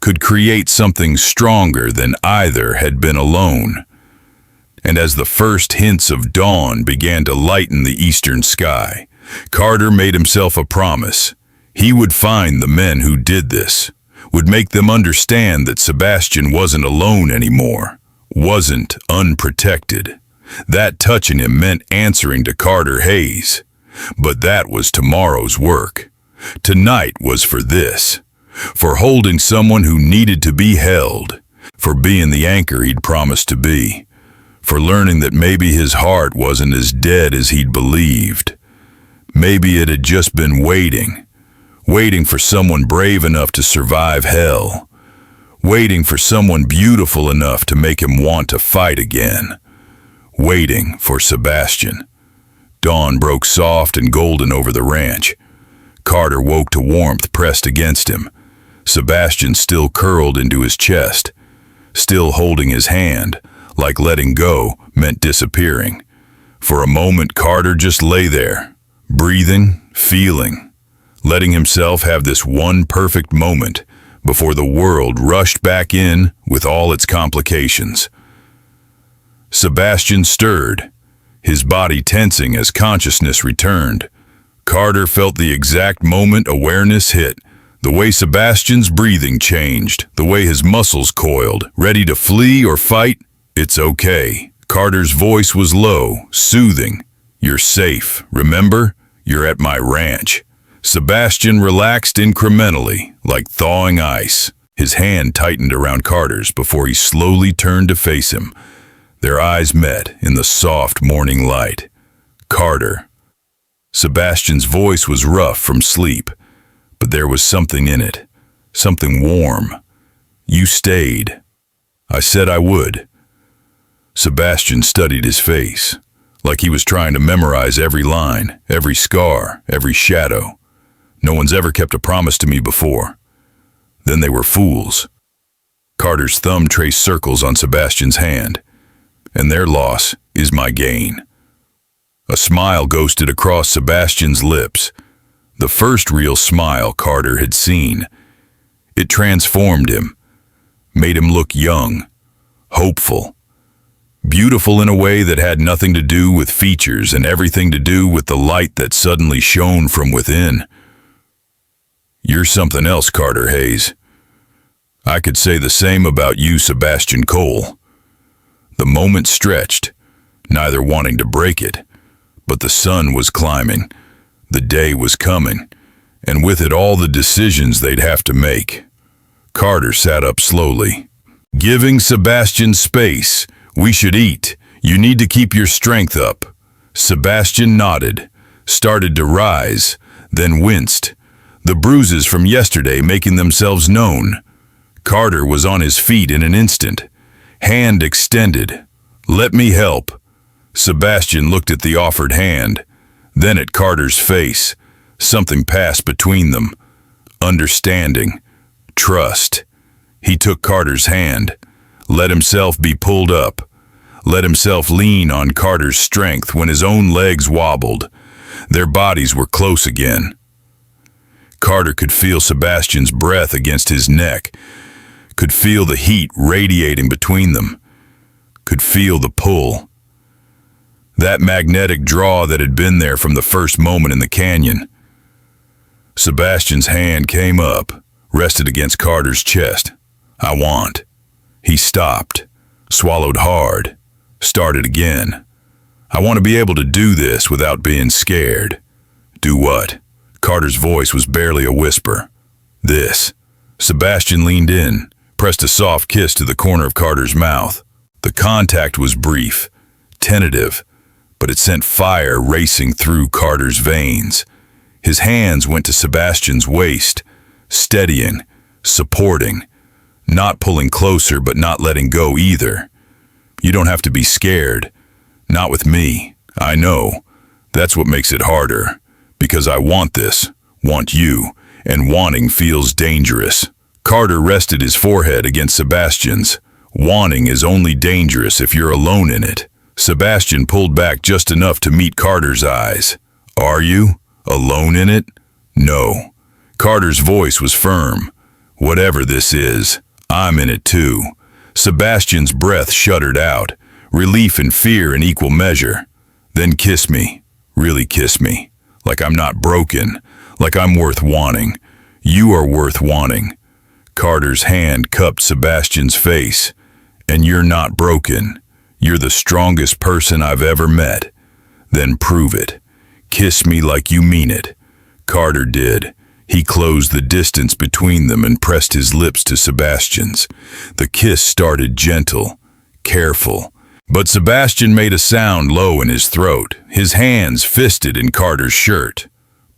could create something stronger than either had been alone. And as the first hints of dawn began to lighten the eastern sky, Carter made himself a promise. He would find the men who did this, would make them understand that Sebastian wasn't alone anymore, wasn't unprotected. That touching him meant answering to Carter Hayes. But that was tomorrow's work. Tonight was for this, for holding someone who needed to be held, for being the anchor he'd promised to be, for learning that maybe his heart wasn't as dead as he'd believed. Maybe it had just been waiting for someone brave enough to survive hell, waiting for someone beautiful enough to make him want to fight again, waiting for Sebastian. Dawn broke soft and golden over the ranch. Carter woke to warmth pressed against him. Sebastian still curled into his chest, still holding his hand, like letting go meant disappearing. For a moment, Carter just lay there, breathing, feeling, letting himself have this one perfect moment before the world rushed back in with all its complications. Sebastian stirred, his body tensing as consciousness returned. Carter felt the exact moment awareness hit, the way Sebastian's breathing changed, the way his muscles coiled, ready to flee or fight. "It's okay." Carter's voice was low, soothing. "You're safe, remember? You're at my ranch." Sebastian relaxed incrementally, like thawing ice. His hand tightened around Carter's before he slowly turned to face him. Their eyes met in the soft morning light. "Carter." Sebastian's voice was rough from sleep, but there was something in it, something warm. "You stayed. I said I would." Sebastian studied his face, like he was trying to memorize every line, every scar, every shadow. "No one's ever kept a promise to me before." Then they were fools. Carter's thumb traced circles on Sebastian's hand. "And their loss is my gain." A smile ghosted across Sebastian's lips, the first real smile Carter had seen. It transformed him, made him look young, hopeful, beautiful in a way that had nothing to do with features and everything to do with the light that suddenly shone from within. "You're something else, Carter Hayes." I could say the same about you, Sebastian Cole. The moment stretched, neither wanting to break it, but the sun was climbing, the day was coming, and with it all the decisions they'd have to make. Carter sat up slowly. Giving Sebastian space. We should eat. You need to keep your strength up. Sebastian nodded, started to rise, then winced, the bruises from yesterday making themselves known. Carter was on his feet in an instant, hand extended. Let me help. Sebastian looked at the offered hand, then at Carter's face. Something passed between them. Understanding. Trust. He took Carter's hand, let himself be pulled up, let himself lean on Carter's strength when his own legs wobbled. Their bodies were close again. Carter could feel Sebastian's breath against his neck, could feel the heat radiating between them, could feel the pull. That magnetic draw that had been there from the first moment in the canyon. Sebastian's hand came up, rested against Carter's chest. I want. He stopped, swallowed hard, started again. I want to be able to do this without being scared. Do what? Carter's voice was barely a whisper. This. Sebastian leaned in, pressed a soft kiss to the corner of Carter's mouth. The contact was brief, tentative, but it sent fire racing through Carter's veins. His hands went to Sebastian's waist, steadying, supporting, not pulling closer but not letting go either. You don't have to be scared. Not with me. I know. That's what makes it harder. Because I want this, want you, and wanting feels dangerous. Carter rested his forehead against Sebastian's. Wanting is only dangerous if you're alone in it. Sebastian pulled back just enough to meet Carter's eyes. Are you? Alone in it? No. Carter's voice was firm. Whatever this is, I'm in it too. Sebastian's breath shuddered out, relief and fear in equal measure. Then kiss me, really kiss me, like I'm not broken, like I'm worth wanting. You are worth wanting. Carter's hand cupped Sebastian's face. And you're not broken. You're the strongest person I've ever met. Then prove it. Kiss me like you mean it. Carter did. He closed the distance between them and pressed his lips to Sebastian's. The kiss started gentle, careful, but Sebastian made a sound low in his throat, his hands fisted in Carter's shirt,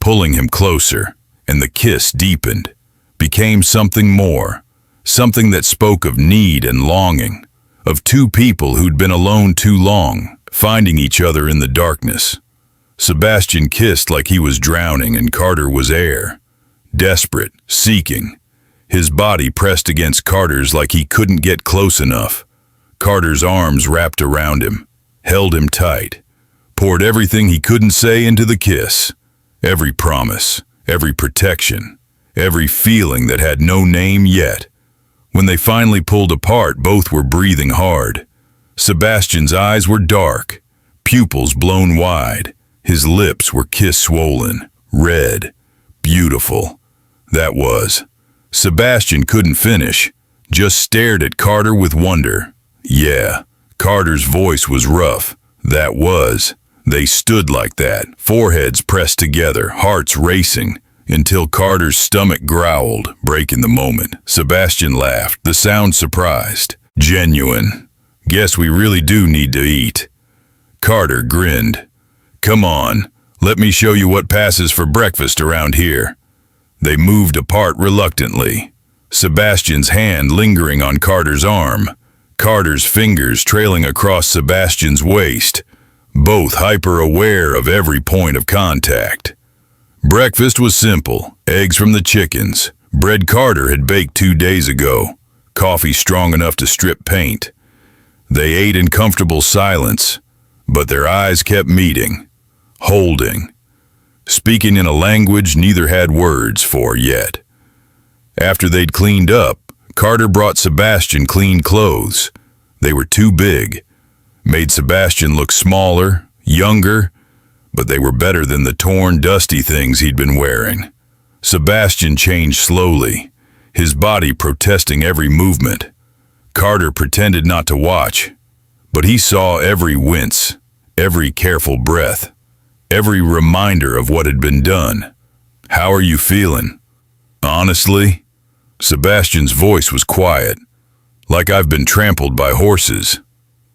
pulling him closer, and the kiss deepened, became something more, something that spoke of need and longing, of two people who'd been alone too long, finding each other in the darkness. Sebastian kissed like he was drowning and Carter was air. Desperate, seeking. His body pressed against Carter's like he couldn't get close enough. Carter's arms wrapped around him, held him tight, poured everything he couldn't say into the kiss. Every promise, every protection, every feeling that had no name yet. When they finally pulled apart, both were breathing hard. Sebastian's eyes were dark, pupils blown wide. His lips were kiss-swollen, red, beautiful. That was. Sebastian couldn't finish, just stared at Carter with wonder. Yeah, Carter's voice was rough. That was. They stood like that, foreheads pressed together, hearts racing, until Carter's stomach growled, breaking the moment. Sebastian laughed, the sound surprised. Genuine. Guess we really do need to eat. Carter grinned. Come on, let me show you what passes for breakfast around here. They moved apart reluctantly, Sebastian's hand lingering on Carter's arm, Carter's fingers trailing across Sebastian's waist, both hyper-aware of every point of contact. Breakfast was simple, eggs from the chickens, bread Carter had baked 2 days ago, coffee strong enough to strip paint. They ate in comfortable silence, but their eyes kept meeting, holding, speaking in a language neither had words for yet. After they'd cleaned up, Carter brought Sebastian clean clothes. They were too big, made Sebastian look smaller, younger, but they were better than the torn, dusty things he'd been wearing. Sebastian changed slowly, his body protesting every movement. Carter pretended not to watch, but he saw every wince, every careful breath, every reminder of what had been done. "How are you feeling?" "Honestly?" Sebastian's voice was quiet, like I've been trampled by horses.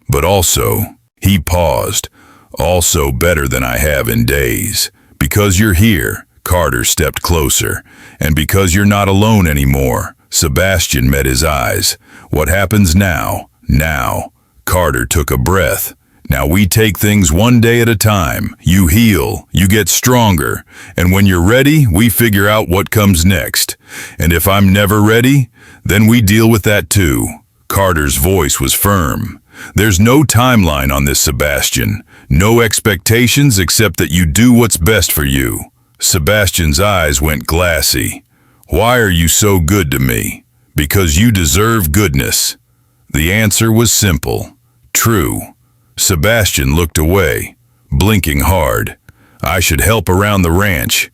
But also, he paused, also better than I have in days. "Because you're here," Carter stepped closer, "and because you're not alone anymore." Sebastian met his eyes. "What happens now?" "Now." Carter took a breath. "Now we take things one day at a time. You heal, you get stronger, and when you're ready, we figure out what comes next. And if I'm never ready, then we deal with that too." Carter's voice was firm. "There's no timeline on this, Sebastian. No expectations except that you do what's best for you." Sebastian's eyes went glassy. "Why are you so good to me?" "Because you deserve goodness." The answer was simple. True. Sebastian looked away, blinking hard. "I should help around the ranch.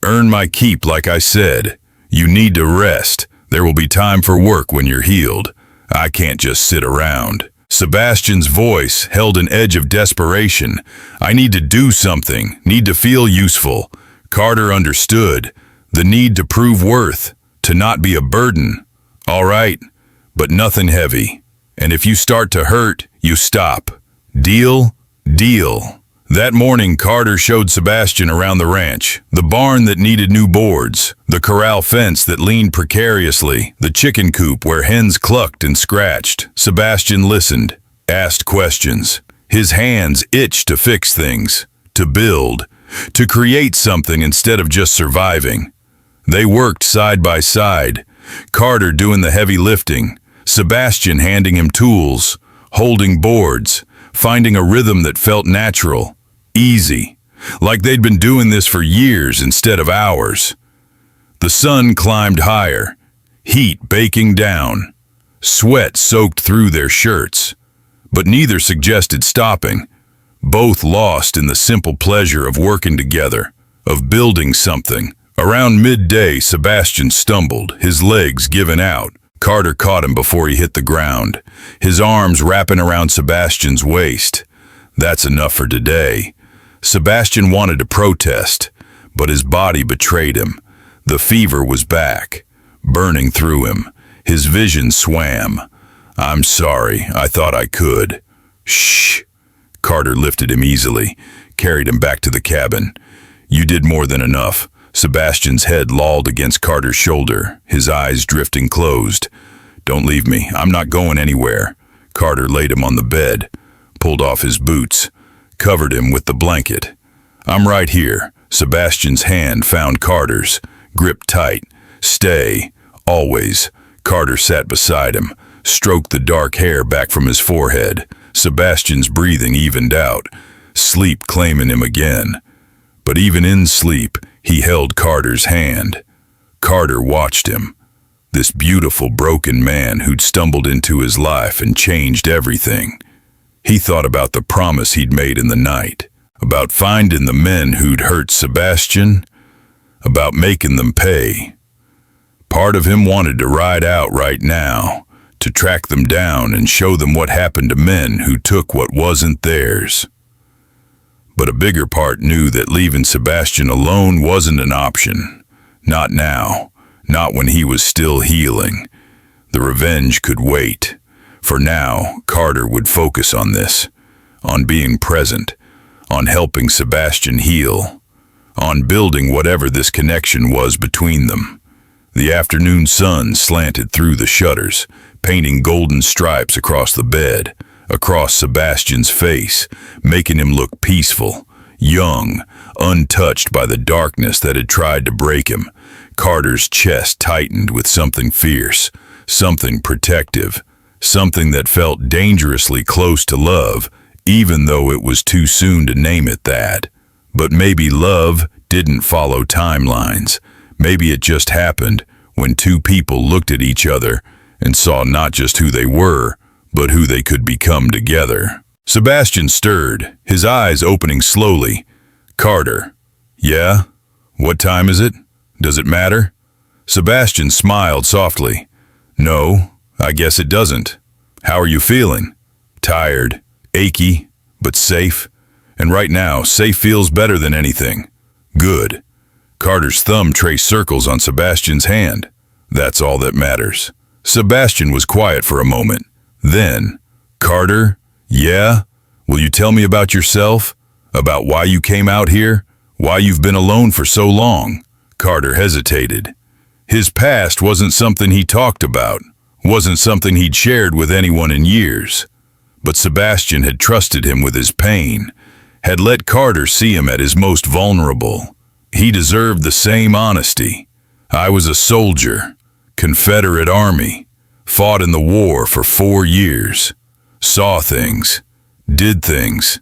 Earn my keep like I said. You need to rest. There will be time for work when you're healed. I can't just sit around." Sebastian's voice held an edge of desperation. "I need to do something, need to feel useful." Carter understood. The need to prove worth, to not be a burden. "All right, but nothing heavy. And if you start to hurt, you stop. Deal?" "Deal." That morning, Carter showed Sebastian around the ranch. The barn that needed new boards, the corral fence that leaned precariously, the chicken coop where hens clucked and scratched. Sebastian listened, asked questions. His hands itched to fix things, to build, to create something instead of just surviving. They worked side by side, Carter doing the heavy lifting, Sebastian handing him tools, holding boards, finding a rhythm that felt natural, easy, like they'd been doing this for years instead of hours. The sun climbed higher, heat baking down, sweat soaked through their shirts, but neither suggested stopping, both lost in the simple pleasure of working together, of building something. Around midday, Sebastian stumbled, his legs giving out. Carter caught him before he hit the ground, his arms wrapping around Sebastian's waist. "That's enough for today." Sebastian wanted to protest, but his body betrayed him. The fever was back, burning through him. His vision swam. "I'm sorry, I thought I could." "Shh." Carter lifted him easily, carried him back to the cabin. "You did more than enough." Sebastian's head lolled against Carter's shoulder, his eyes drifting closed. "Don't leave me, I'm not going anywhere." Carter laid him on the bed, pulled off his boots, covered him with the blanket. "I'm right here." Sebastian's hand found Carter's, gripped tight. "Stay, always." Carter sat beside him, stroked the dark hair back from his forehead. Sebastian's breathing evened out, sleep claiming him again. But even in sleep, he held Carter's hand. Carter watched him, this beautiful broken man who'd stumbled into his life and changed everything. He thought about the promise he'd made in the night, about finding the men who'd hurt Sebastian, about making them pay. Part of him wanted to ride out right now, to track them down and show them what happened to men who took what wasn't theirs. But a bigger part knew that leaving Sebastian alone wasn't an option. Not now, not when he was still healing. The revenge could wait. For now, Carter would focus on this, on being present, on helping Sebastian heal, on building whatever this connection was between them. The afternoon sun slanted through the shutters, painting golden stripes across the bed, across Sebastian's face, making him look peaceful, young, untouched by the darkness that had tried to break him. Carter's chest tightened with something fierce, something protective, something that felt dangerously close to love, even though it was too soon to name it that. But maybe love didn't follow timelines. Maybe it just happened when two people looked at each other and saw not just who they were, but who they could become together. Sebastian stirred, his eyes opening slowly. "Carter." "Yeah? What time is it? Does it matter?" Sebastian smiled softly. No, I guess it doesn't. How are you feeling? Tired, achy, but safe. And right now, safe feels better than anything. Good. Carter's thumb traced circles on Sebastian's hand. That's all that matters. Sebastian was quiet for a moment. Then, Carter, yeah? Will you tell me about yourself? About why you came out here? Why you've been alone for so long? Carter hesitated. His past wasn't something he talked about, wasn't something he'd shared with anyone in years. But Sebastian had trusted him with his pain, had let Carter see him at his most vulnerable. He deserved the same honesty. I was a soldier, Confederate Army, fought in the war for 4 years, saw things, did things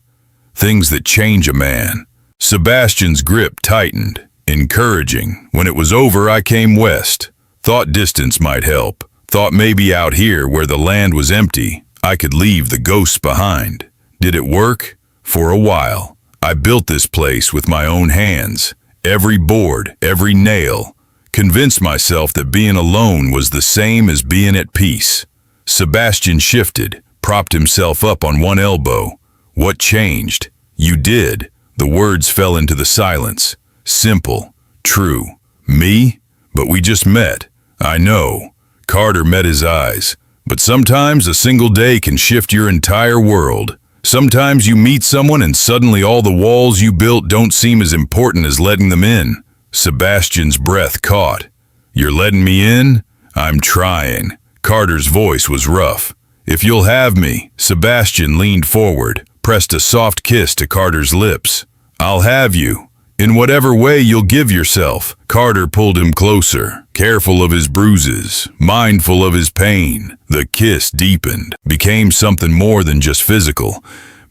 that change a man. Sebastian's grip tightened, encouraging. When it was over, I came west. Thought distance might help. Thought maybe out here where the land was empty, I could leave the ghosts behind. Did it work? For a while. I built this place with my own hands. Every board, every nail. Convinced myself that being alone was the same as being at peace. Sebastian shifted, propped himself up on one elbow. What changed? You did. The words fell into the silence. Simple. True. Me? But we just met. I know. Carter met his eyes. But sometimes a single day can shift your entire world. Sometimes you meet someone and suddenly all the walls you built don't seem as important as letting them in. Sebastian's breath caught. You're letting me in? I'm trying. Carter's voice was rough. If you'll have me. Sebastian leaned forward, pressed a soft kiss to Carter's lips. I'll have you. In whatever way you'll give yourself. Carter pulled him closer, careful of his bruises, mindful of his pain. The kiss deepened, became something more than just physical,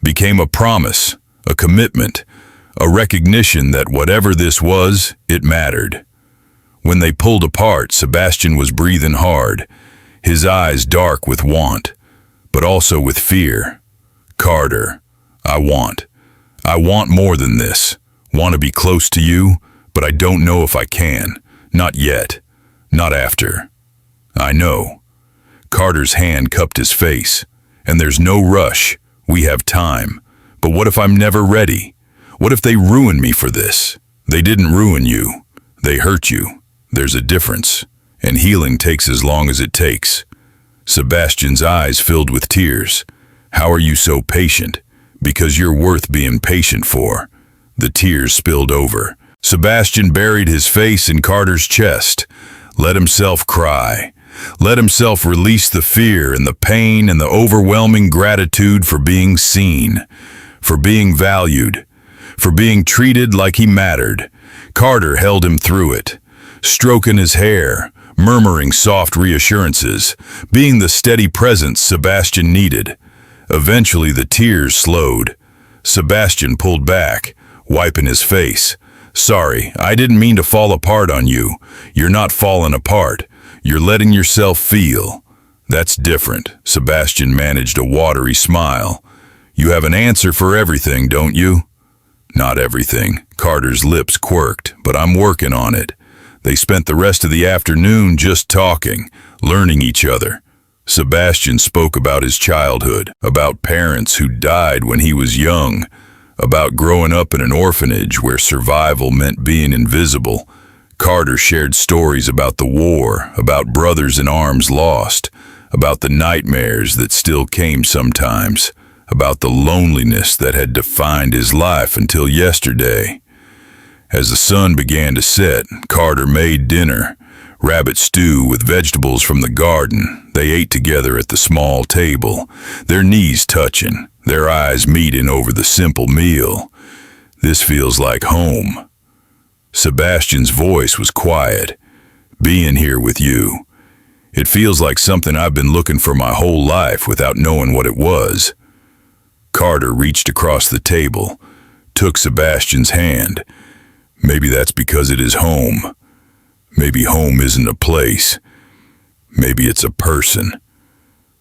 became a promise, a commitment, a recognition that whatever this was, it mattered. When they pulled apart, Sebastian was breathing hard, his eyes dark with want, but also with fear. Carter, I want more than this. Want to be close to you, but I don't know if I can. Not yet. Not after. I know. Carter's hand cupped his face. And there's no rush. We have time. But what if I'm never ready? What if they ruin me for this? They didn't ruin you. They hurt you. There's a difference. And healing takes as long as it takes. Sebastian's eyes filled with tears. How are you so patient? Because you're worth being patient for. The tears spilled over. Sebastian buried his face in Carter's chest, let himself cry, let himself release the fear and the pain and the overwhelming gratitude for being seen, for being valued, for being treated like he mattered. Carter held him through it, stroking his hair, murmuring soft reassurances, being the steady presence Sebastian needed. Eventually the tears slowed. Sebastian pulled back, wiping his face. Sorry, I didn't mean to fall apart on you. You're not falling apart. You're letting yourself feel. That's different. Sebastian managed a watery smile. You have an answer for everything, don't you? Not everything. Carter's lips quirked, but I'm working on it. They spent the rest of the afternoon just talking, learning each other. Sebastian spoke about his childhood, about parents who died when he was young, about growing up in an orphanage where survival meant being invisible. Carter shared stories about the war, about brothers in arms lost, about the nightmares that still came sometimes, about the loneliness that had defined his life until yesterday. As the sun began to set, Carter made dinner, rabbit stew with vegetables from the garden. They ate together at the small table, their knees touching, their eyes meeting over the simple meal. This feels like home. Sebastian's voice was quiet. Being here with you. It feels like something I've been looking for my whole life without knowing what it was. Carter reached across the table, took Sebastian's hand. Maybe that's because it is home. Maybe home isn't a place. Maybe it's a person.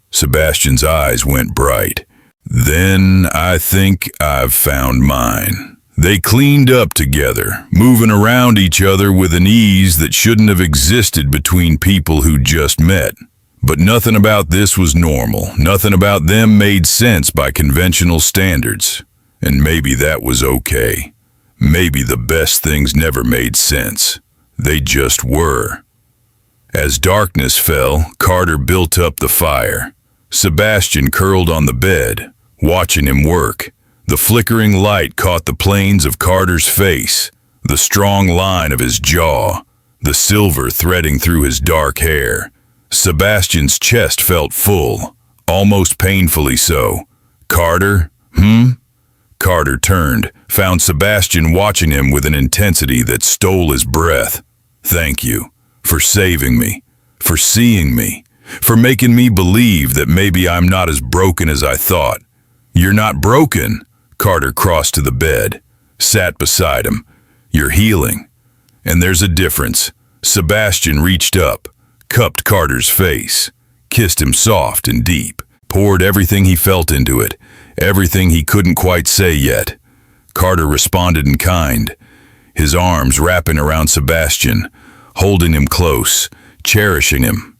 Sebastian's eyes went bright. Then I think I've found mine. They cleaned up together, moving around each other with an ease that shouldn't have existed between people who just met. But nothing about this was normal. Nothing about them made sense by conventional standards. And maybe that was okay. Maybe the best things never made sense. They just were. As darkness fell, Carter built up the fire. Sebastian curled on the bed, watching him work. The flickering light caught the planes of Carter's face, the strong line of his jaw, the silver threading through his dark hair. Sebastian's chest felt full, almost painfully so. Carter? Carter turned, found Sebastian watching him with an intensity that stole his breath. Thank you, for saving me, for seeing me, for making me believe that maybe I'm not as broken as I thought. You're not broken. Carter crossed to the bed, sat beside him. You're healing. And there's a difference. Sebastian reached up, cupped Carter's face, kissed him soft and deep, poured everything he felt into it, everything he couldn't quite say yet. Carter responded in kind, his arms wrapping around Sebastian, holding him close, cherishing him.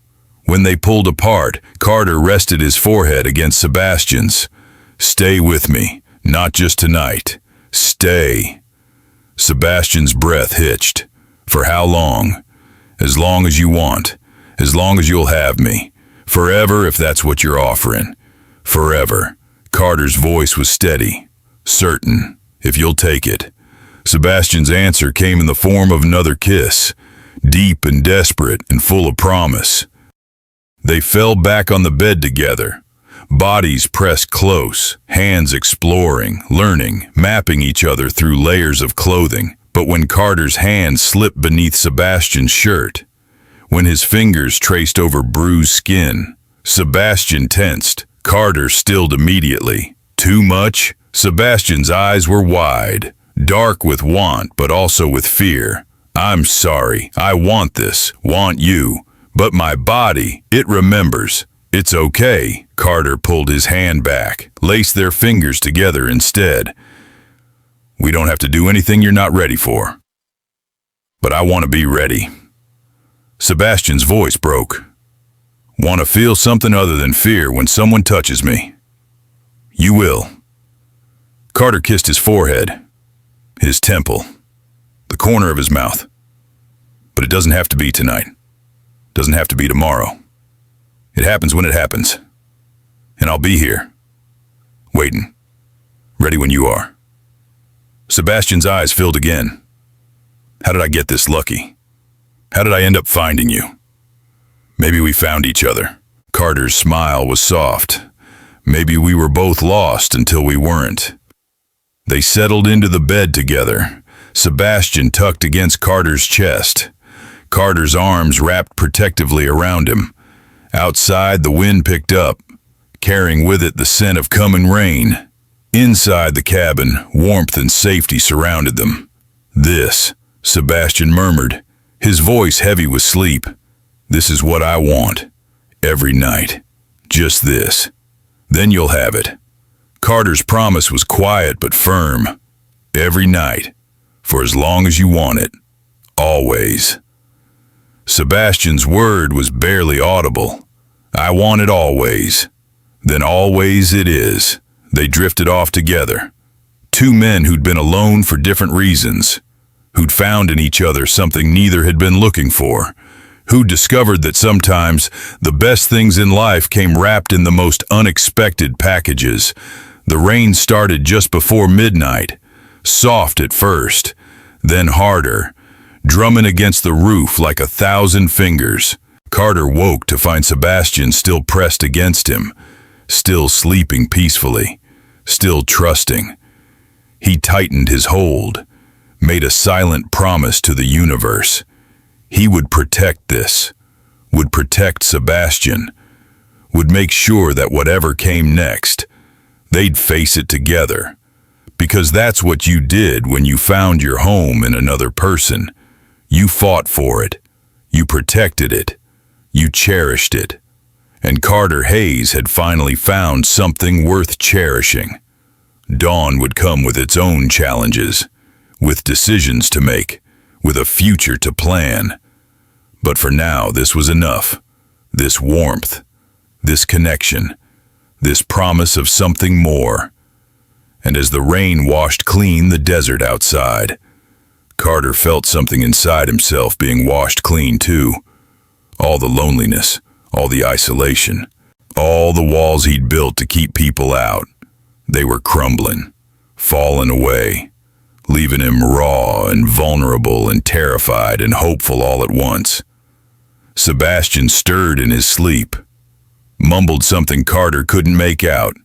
When they pulled apart, Carter rested his forehead against Sebastian's. Stay with me. Not just tonight. Stay. Sebastian's breath hitched. For how long? As long as you want. As long as you'll have me. Forever if that's what you're offering. Forever. Carter's voice was steady. Certain. If you'll take it. Sebastian's answer came in the form of another kiss. Deep and desperate and full of promise. They fell back on the bed together. Bodies pressed close, hands exploring, learning, mapping each other through layers of clothing. But when Carter's hand slipped beneath Sebastian's shirt, when his fingers traced over bruised skin, Sebastian tensed. Carter stilled immediately. Too much? Sebastian's eyes were wide, dark with want but also with fear. I'm sorry. I want this, want you. But my body, it remembers. It's okay. Carter pulled his hand back, laced their fingers together instead. We don't have to do anything you're not ready for. But I want to be ready. Sebastian's voice broke. Want to feel something other than fear when someone touches me. You will. Carter kissed his forehead, his temple, the corner of his mouth. But it doesn't have to be tonight. Doesn't have to be tomorrow. It happens when it happens. And I'll be here, waiting, ready when you are. Sebastian's eyes filled again. How did I get this lucky? How did I end up finding you? Maybe we found each other. Carter's smile was soft. Maybe we were both lost until we weren't. They settled into the bed together, Sebastian tucked against Carter's chest. Carter's arms wrapped protectively around him. Outside, the wind picked up, carrying with it the scent of coming rain. Inside the cabin, warmth and safety surrounded them. This, Sebastian murmured, his voice heavy with sleep. This is what I want. Every night. Just this. Then you'll have it. Carter's promise was quiet but firm. Every night. For as long as you want it. Always. Sebastian's word was barely audible. I want it always. Then always it is. They drifted off together. Two men who'd been alone for different reasons. Who'd found in each other something neither had been looking for. Who'd discovered that sometimes the best things in life came wrapped in the most unexpected packages. The rain started just before midnight. Soft at first, then harder, drumming against the roof like 1,000 fingers. Carter woke to find Sebastian still pressed against him, still sleeping peacefully, still trusting. He tightened his hold, made a silent promise to the universe. He would protect this, would protect Sebastian, would make sure that whatever came next, they'd face it together. Because that's what you did when you found your home in another person. You fought for it. You protected it. You cherished it. And Carter Hayes had finally found something worth cherishing. Dawn would come with its own challenges, with decisions to make, with a future to plan. But for now, this was enough. This warmth, this connection, this promise of something more. And as the rain washed clean the desert outside, Carter felt something inside himself being washed clean too. All the loneliness, all the isolation, all the walls he'd built to keep people out. They were crumbling, falling away, leaving him raw and vulnerable and terrified and hopeful all at once. Sebastian stirred in his sleep, mumbled something Carter couldn't make out,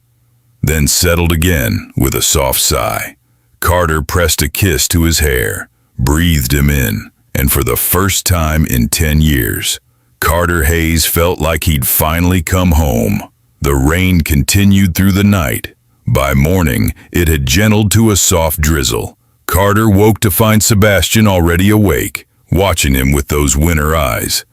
then settled again with a soft sigh. Carter pressed a kiss to his hair, breathed him in, and for the first time in 10 years, Carter Hayes felt like he'd finally come home. The rain continued through the night. By morning, it had gentled to a soft drizzle. Carter woke to find Sebastian already awake, watching him with those winter eyes.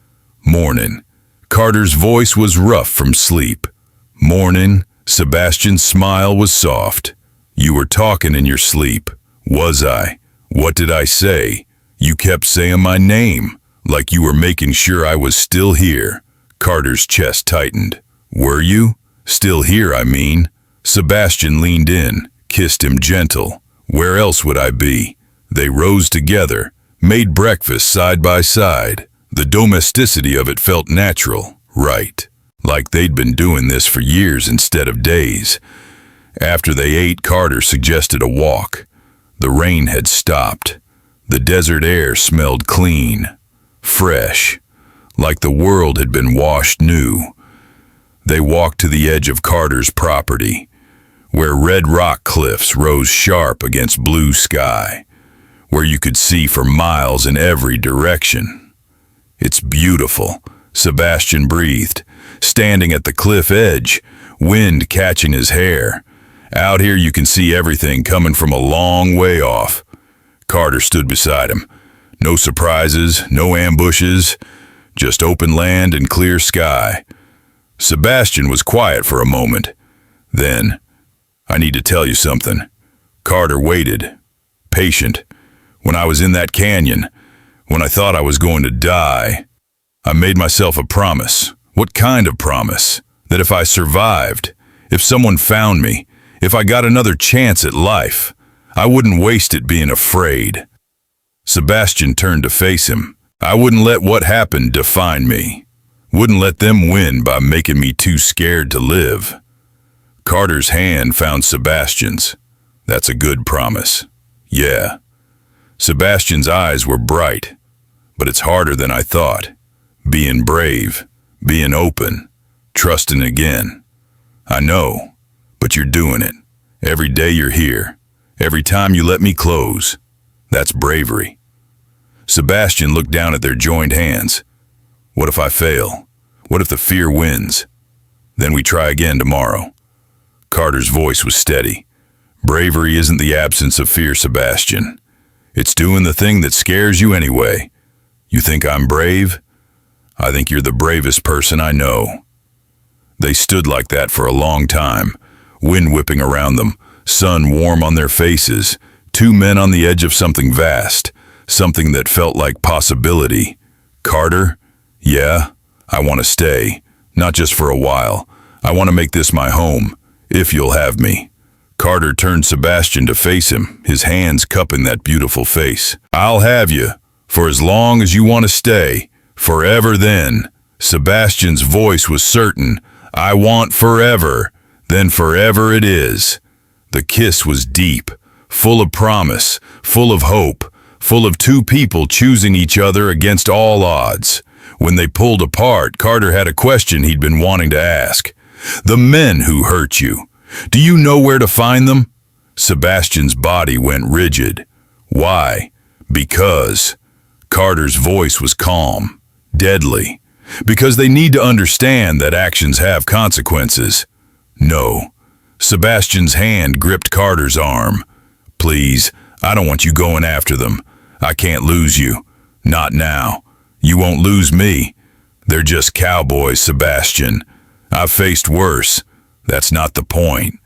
"Mornin'." Carter's voice was rough from sleep. "Mornin'." Sebastian's smile was soft. "You were talking in your sleep." "Was I? What did I say?" "You kept saying my name, like you were making sure I was still here." Carter's chest tightened. "Were you? Still here, I mean." Sebastian leaned in, kissed him gentle. "Where else would I be?" They rose together, made breakfast side by side. The domesticity of it felt natural, right, like they'd been doing this for years instead of days. After they ate, Carter suggested a walk. The rain had stopped. The desert air smelled clean, fresh, like the world had been washed new. They walked to the edge of Carter's property, where red rock cliffs rose sharp against blue sky, where you could see for miles in every direction. "It's beautiful," Sebastian breathed, standing at the cliff edge, wind catching his hair. "Out here you can see everything coming from a long way off." Carter stood beside him. No surprises, no ambushes, just open land and clear sky. Sebastian was quiet for a moment. Then, "I need to tell you something." Carter waited, patient. "When I was in that canyon, when I thought I was going to die, I made myself a promise." "What kind of promise?" "That if I survived, if someone found me, if I got another chance at life, I wouldn't waste it being afraid." Sebastian turned to face him. "I wouldn't let what happened define me. Wouldn't let them win by making me too scared to live." Carter's hand found Sebastian's. "That's a good promise." "Yeah." Sebastian's eyes were bright. "But it's harder than I thought. Being brave, being open, trusting again." "I know, but you're doing it. Every day you're here. Every time you let me close. That's bravery." Sebastian looked down at their joined hands. "What if I fail? What if the fear wins? Then we try again tomorrow." Carter's voice was steady. "Bravery isn't the absence of fear, Sebastian. It's doing the thing that scares you anyway. You think I'm brave? I think you're the bravest person I know." They stood like that for a long time, wind whipping around them, sun warm on their faces, two men on the edge of something vast, something that felt like possibility. "Carter, yeah, I want to stay, not just for a while. I want to make this my home, if you'll have me." Carter turned Sebastian to face him, his hands cupping that beautiful face. "I'll have you, for as long as you want to stay, forever then." Sebastian's voice was certain. "I want forever, then forever it is." The kiss was deep, full of promise, full of hope, full of two people choosing each other against all odds. When they pulled apart, Carter had a question he'd been wanting to ask. "The men who hurt you, do you know where to find them?" Sebastian's body went rigid. "Why?" "Because." Carter's voice was calm, deadly. "Because they need to understand that actions have consequences." "No." Sebastian's hand gripped Carter's arm. "Please, I don't want you going after them. I can't lose you. Not now. You won't lose me. They're just cowboys, Sebastian. I've faced worse. That's not the point."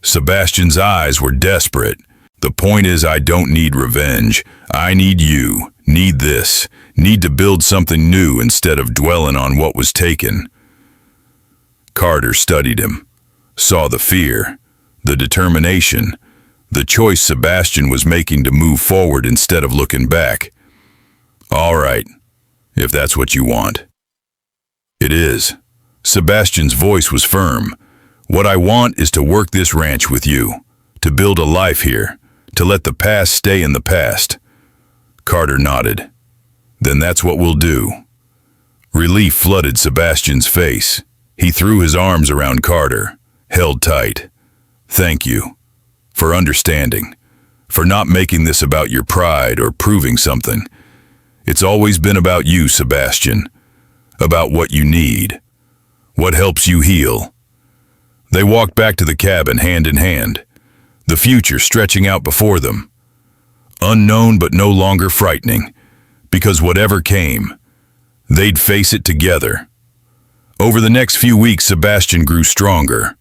Sebastian's eyes were desperate. The point is, I don't need revenge. I need you. Need this. Need to build something new instead of dwelling on what was taken. Carter studied him, saw the fear, the determination, the choice Sebastian was making to move forward instead of looking back. All right, if that's what you want. It is. Sebastian's voice was firm. What I want is to work this ranch with you, to build a life here, to let the past stay in the past. Carter nodded. Then that's what we'll do. Relief flooded Sebastian's face. He threw his arms around Carter, held tight. Thank you. For understanding. For not making this about your pride or proving something. It's always been about you, Sebastian. About what you need. What helps you heal. They walked back to the cabin hand in hand. The future stretching out before them. Unknown but no longer frightening. Because whatever came, they'd face it together. Over the next few weeks, Sebastian grew stronger.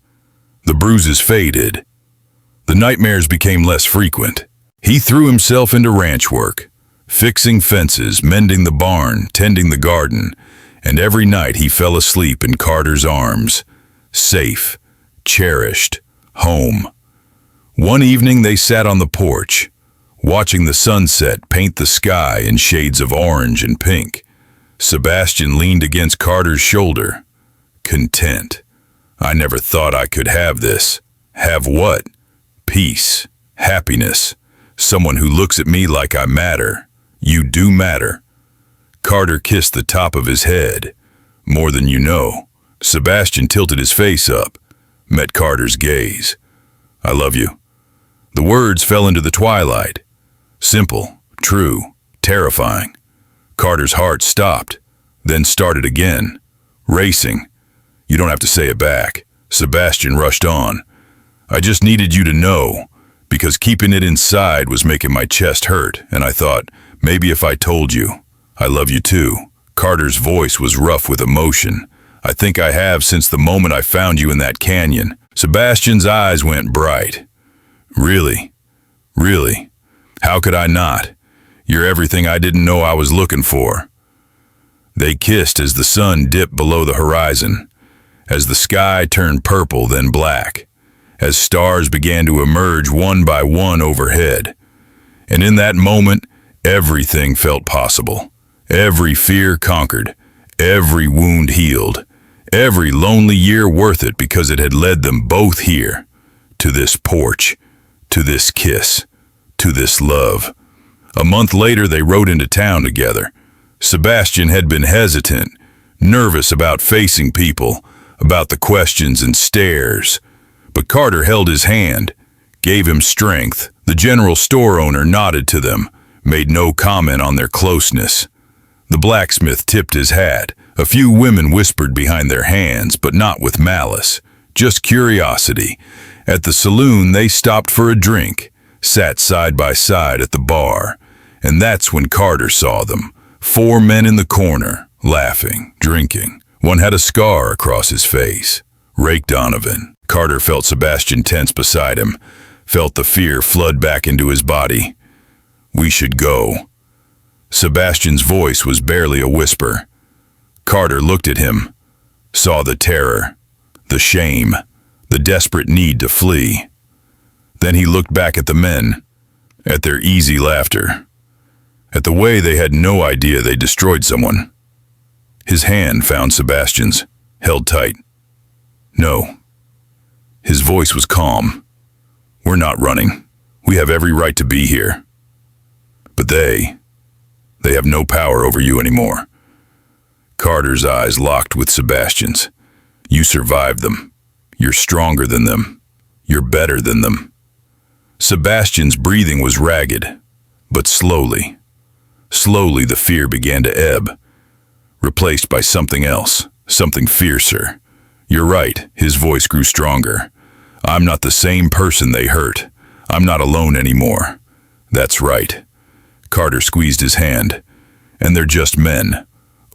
The bruises faded. The nightmares became less frequent. He threw himself into ranch work, fixing fences, mending the barn, tending the garden, and every night he fell asleep in Carter's arms, safe, cherished, home. One evening they sat on the porch, watching the sunset paint the sky in shades of orange and pink. Sebastian leaned against Carter's shoulder, content. I never thought I could have this. Have what? Peace, happiness, someone who looks at me like I matter. You do matter. Carter kissed the top of his head. More than you know. Sebastian tilted his face up, met Carter's gaze. I love you. The words fell into the twilight. Simple, true, terrifying. Carter's heart stopped, then started again, racing. You don't have to say it back. Sebastian rushed on. I just needed you to know, because keeping it inside was making my chest hurt, and I thought, maybe if I told you, I love you too. Carter's voice was rough with emotion. I think I have since the moment I found you in that canyon. Sebastian's eyes went bright. Really? Really? How could I not? You're everything I didn't know I was looking for. They kissed as the sun dipped below the horizon, as the sky turned purple then black, as stars began to emerge one by one overhead. And in that moment, everything felt possible. Every fear conquered, every wound healed, every lonely year worth it because it had led them both here, to this porch, to this kiss, to this love. A month later, they rode into town together. Sebastian had been hesitant, nervous about facing people, about the questions and stares. But Carter held his hand, gave him strength. The general store owner nodded to them, made no comment on their closeness. The blacksmith tipped his hat. A few women whispered behind their hands, but not with malice, just curiosity. At the saloon, they stopped for a drink, sat side by side at the bar, and that's when Carter saw them. 4 men in the corner, laughing, drinking. One had a scar across his face. Rake Donovan. Carter felt Sebastian tense beside him, felt the fear flood back into his body. We should go. Sebastian's voice was barely a whisper. Carter looked at him, saw the terror, the shame, the desperate need to flee. Then he looked back at the men, at their easy laughter, at the way they had no idea they destroyed someone. His hand found Sebastian's, held tight. No. His voice was calm. We're not running. We have every right to be here. But they have no power over you anymore. Carter's eyes locked with Sebastian's. You survived them. You're stronger than them. You're better than them. Sebastian's breathing was ragged, but slowly. Slowly the fear began to ebb, replaced by something else, something fiercer. You're right, his voice grew stronger. I'm not the same person they hurt. I'm not alone anymore. That's right. Carter squeezed his hand. And they're just men.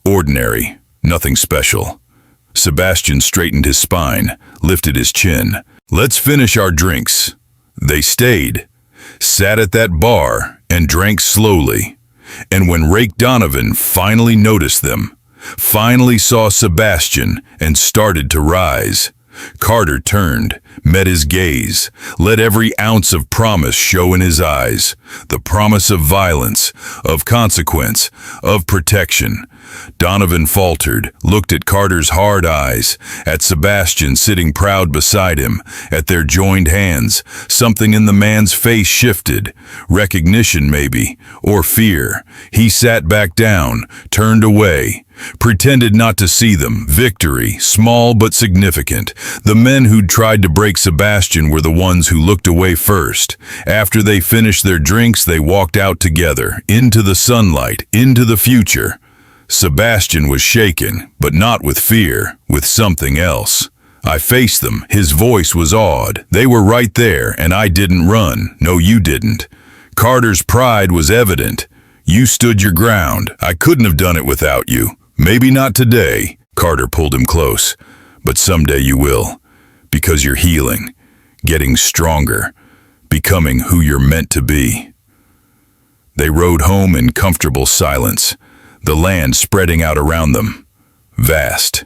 Ordinary, nothing special. Sebastian straightened his spine, lifted his chin. Let's finish our drinks. They stayed, sat at that bar, and drank slowly. And when Rake Donovan finally noticed them, finally saw Sebastian, and started to rise, Carter turned, met his gaze, let every ounce of promise show in his eyes, the promise of violence, of consequence, of protection. Donovan faltered, looked at Carter's hard eyes, at Sebastian sitting proud beside him, at their joined hands. Something in the man's face shifted, recognition maybe, or fear. He sat back down, turned away, pretended not to see them. Victory, small but significant. The men who'd tried to break Sebastian were the ones who looked away first. After they finished their drinks, they walked out together, into the sunlight, into the future. Sebastian was shaken, but not with fear, with something else. I faced them. His voice was awed. They were right there, and I didn't run. No, you didn't. Carter's pride was evident. You stood your ground. I couldn't have done it without you. Maybe not today. Carter pulled him close. But someday you will. Because you're healing, getting stronger, becoming who you're meant to be. They rode home in comfortable silence, the land spreading out around them. Vast,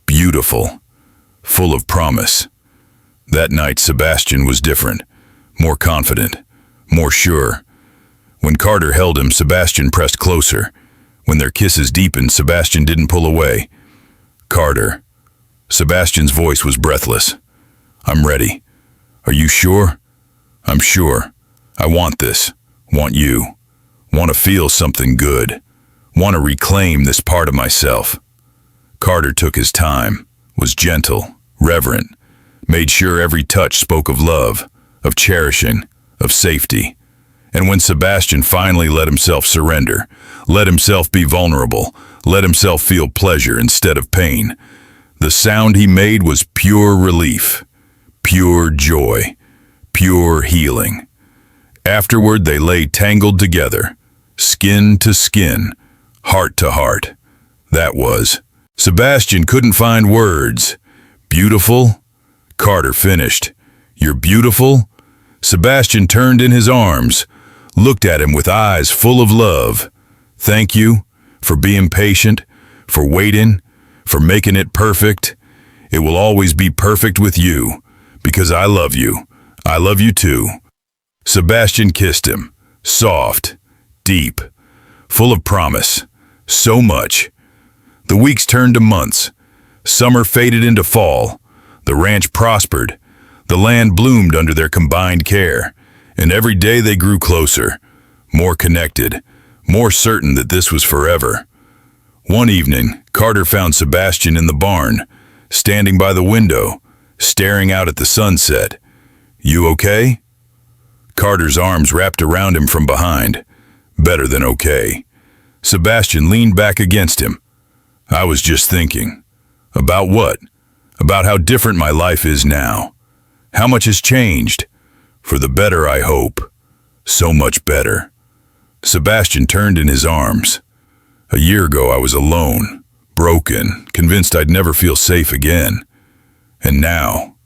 beautiful, full of promise. That night Sebastian was different, more confident, more sure. When Carter held him, Sebastian pressed closer. When their kisses deepened, Sebastian didn't pull away. Carter. Sebastian's voice was breathless. I'm ready. Are you sure? I'm sure. I want this. Want you. Want to feel something good. Want to reclaim this part of myself. Carter took his time, was gentle, reverent, made sure every touch spoke of love, of cherishing, of safety. And when Sebastian finally let himself surrender, let himself be vulnerable, let himself feel pleasure instead of pain, the sound he made was pure relief, pure joy, pure healing. Afterward, they lay tangled together, skin to skin, heart to heart. That was. Sebastian couldn't find words. Beautiful? Carter finished. You're beautiful? Sebastian turned in his arms, looked at him with eyes full of love. Thank you for being patient, for waiting, for making it perfect. It will always be perfect with you, because I love you. I love you too. Sebastian kissed him, soft, deep, full of promise. So much. The weeks turned to months. Summer faded into fall. The ranch prospered. The land bloomed under their combined care. And every day they grew closer, more connected, more certain that this was forever. One evening, Carter found Sebastian in the barn, standing by the window, staring out at the sunset. You okay? Carter's arms wrapped around him from behind. Better than okay. Sebastian leaned back against him. I was just thinking. About what? About how different my life is now. How much has changed. For the better, I hope. So much better. Sebastian turned in his arms. A year ago I was alone, broken, convinced I'd never feel safe again. And now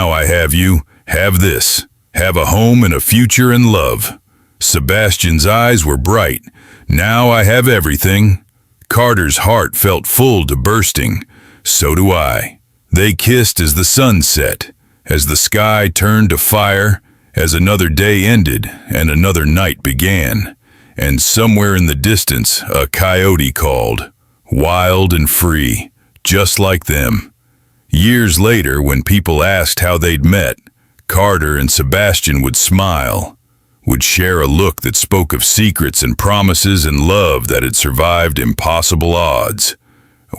I have you, have this, have a home and a future and love. Sebastian's eyes were bright. Now I have everything. Carter's heart felt full to bursting. So do I. They kissed as the sun set, as the sky turned to fire, as another day ended and another night began. And somewhere in the distance, a coyote called, wild and free, just like them. Years later, when people asked how they'd met, Carter and Sebastian would smile, would share a look that spoke of secrets and promises and love that had survived impossible odds.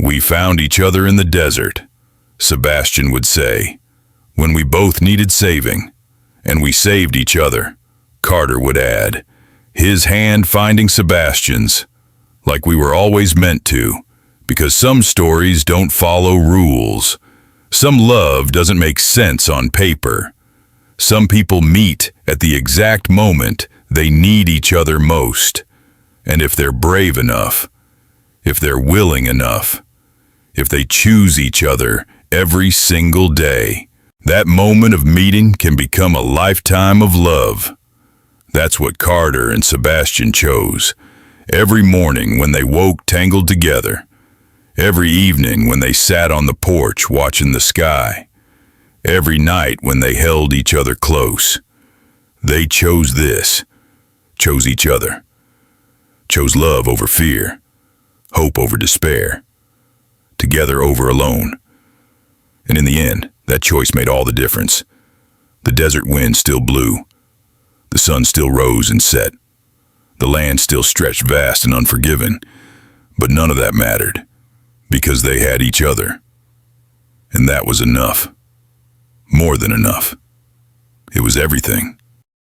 We found each other in the desert, Sebastian would say, when we both needed saving, and we saved each other, Carter would add, his hand finding Sebastian's, like we were always meant to, because some stories don't follow rules. Some love doesn't make sense on paper. Some people meet at the exact moment they need each other most. And if they're brave enough, if they're willing enough, if they choose each other every single day, That moment of meeting can become a lifetime of love. That's what Carter and Sebastian chose. Every morning when they woke tangled together. Every evening when they sat on the porch watching the sky. Every night when they held each other close. They chose this. Chose each other. Chose love over fear. Hope over despair. Together over alone. And in the end, that choice made all the difference. The desert wind still blew. The sun still rose and set. The land still stretched vast and unforgiving. But none of that mattered, because they had each other. And that was enough. More than enough. It was everything.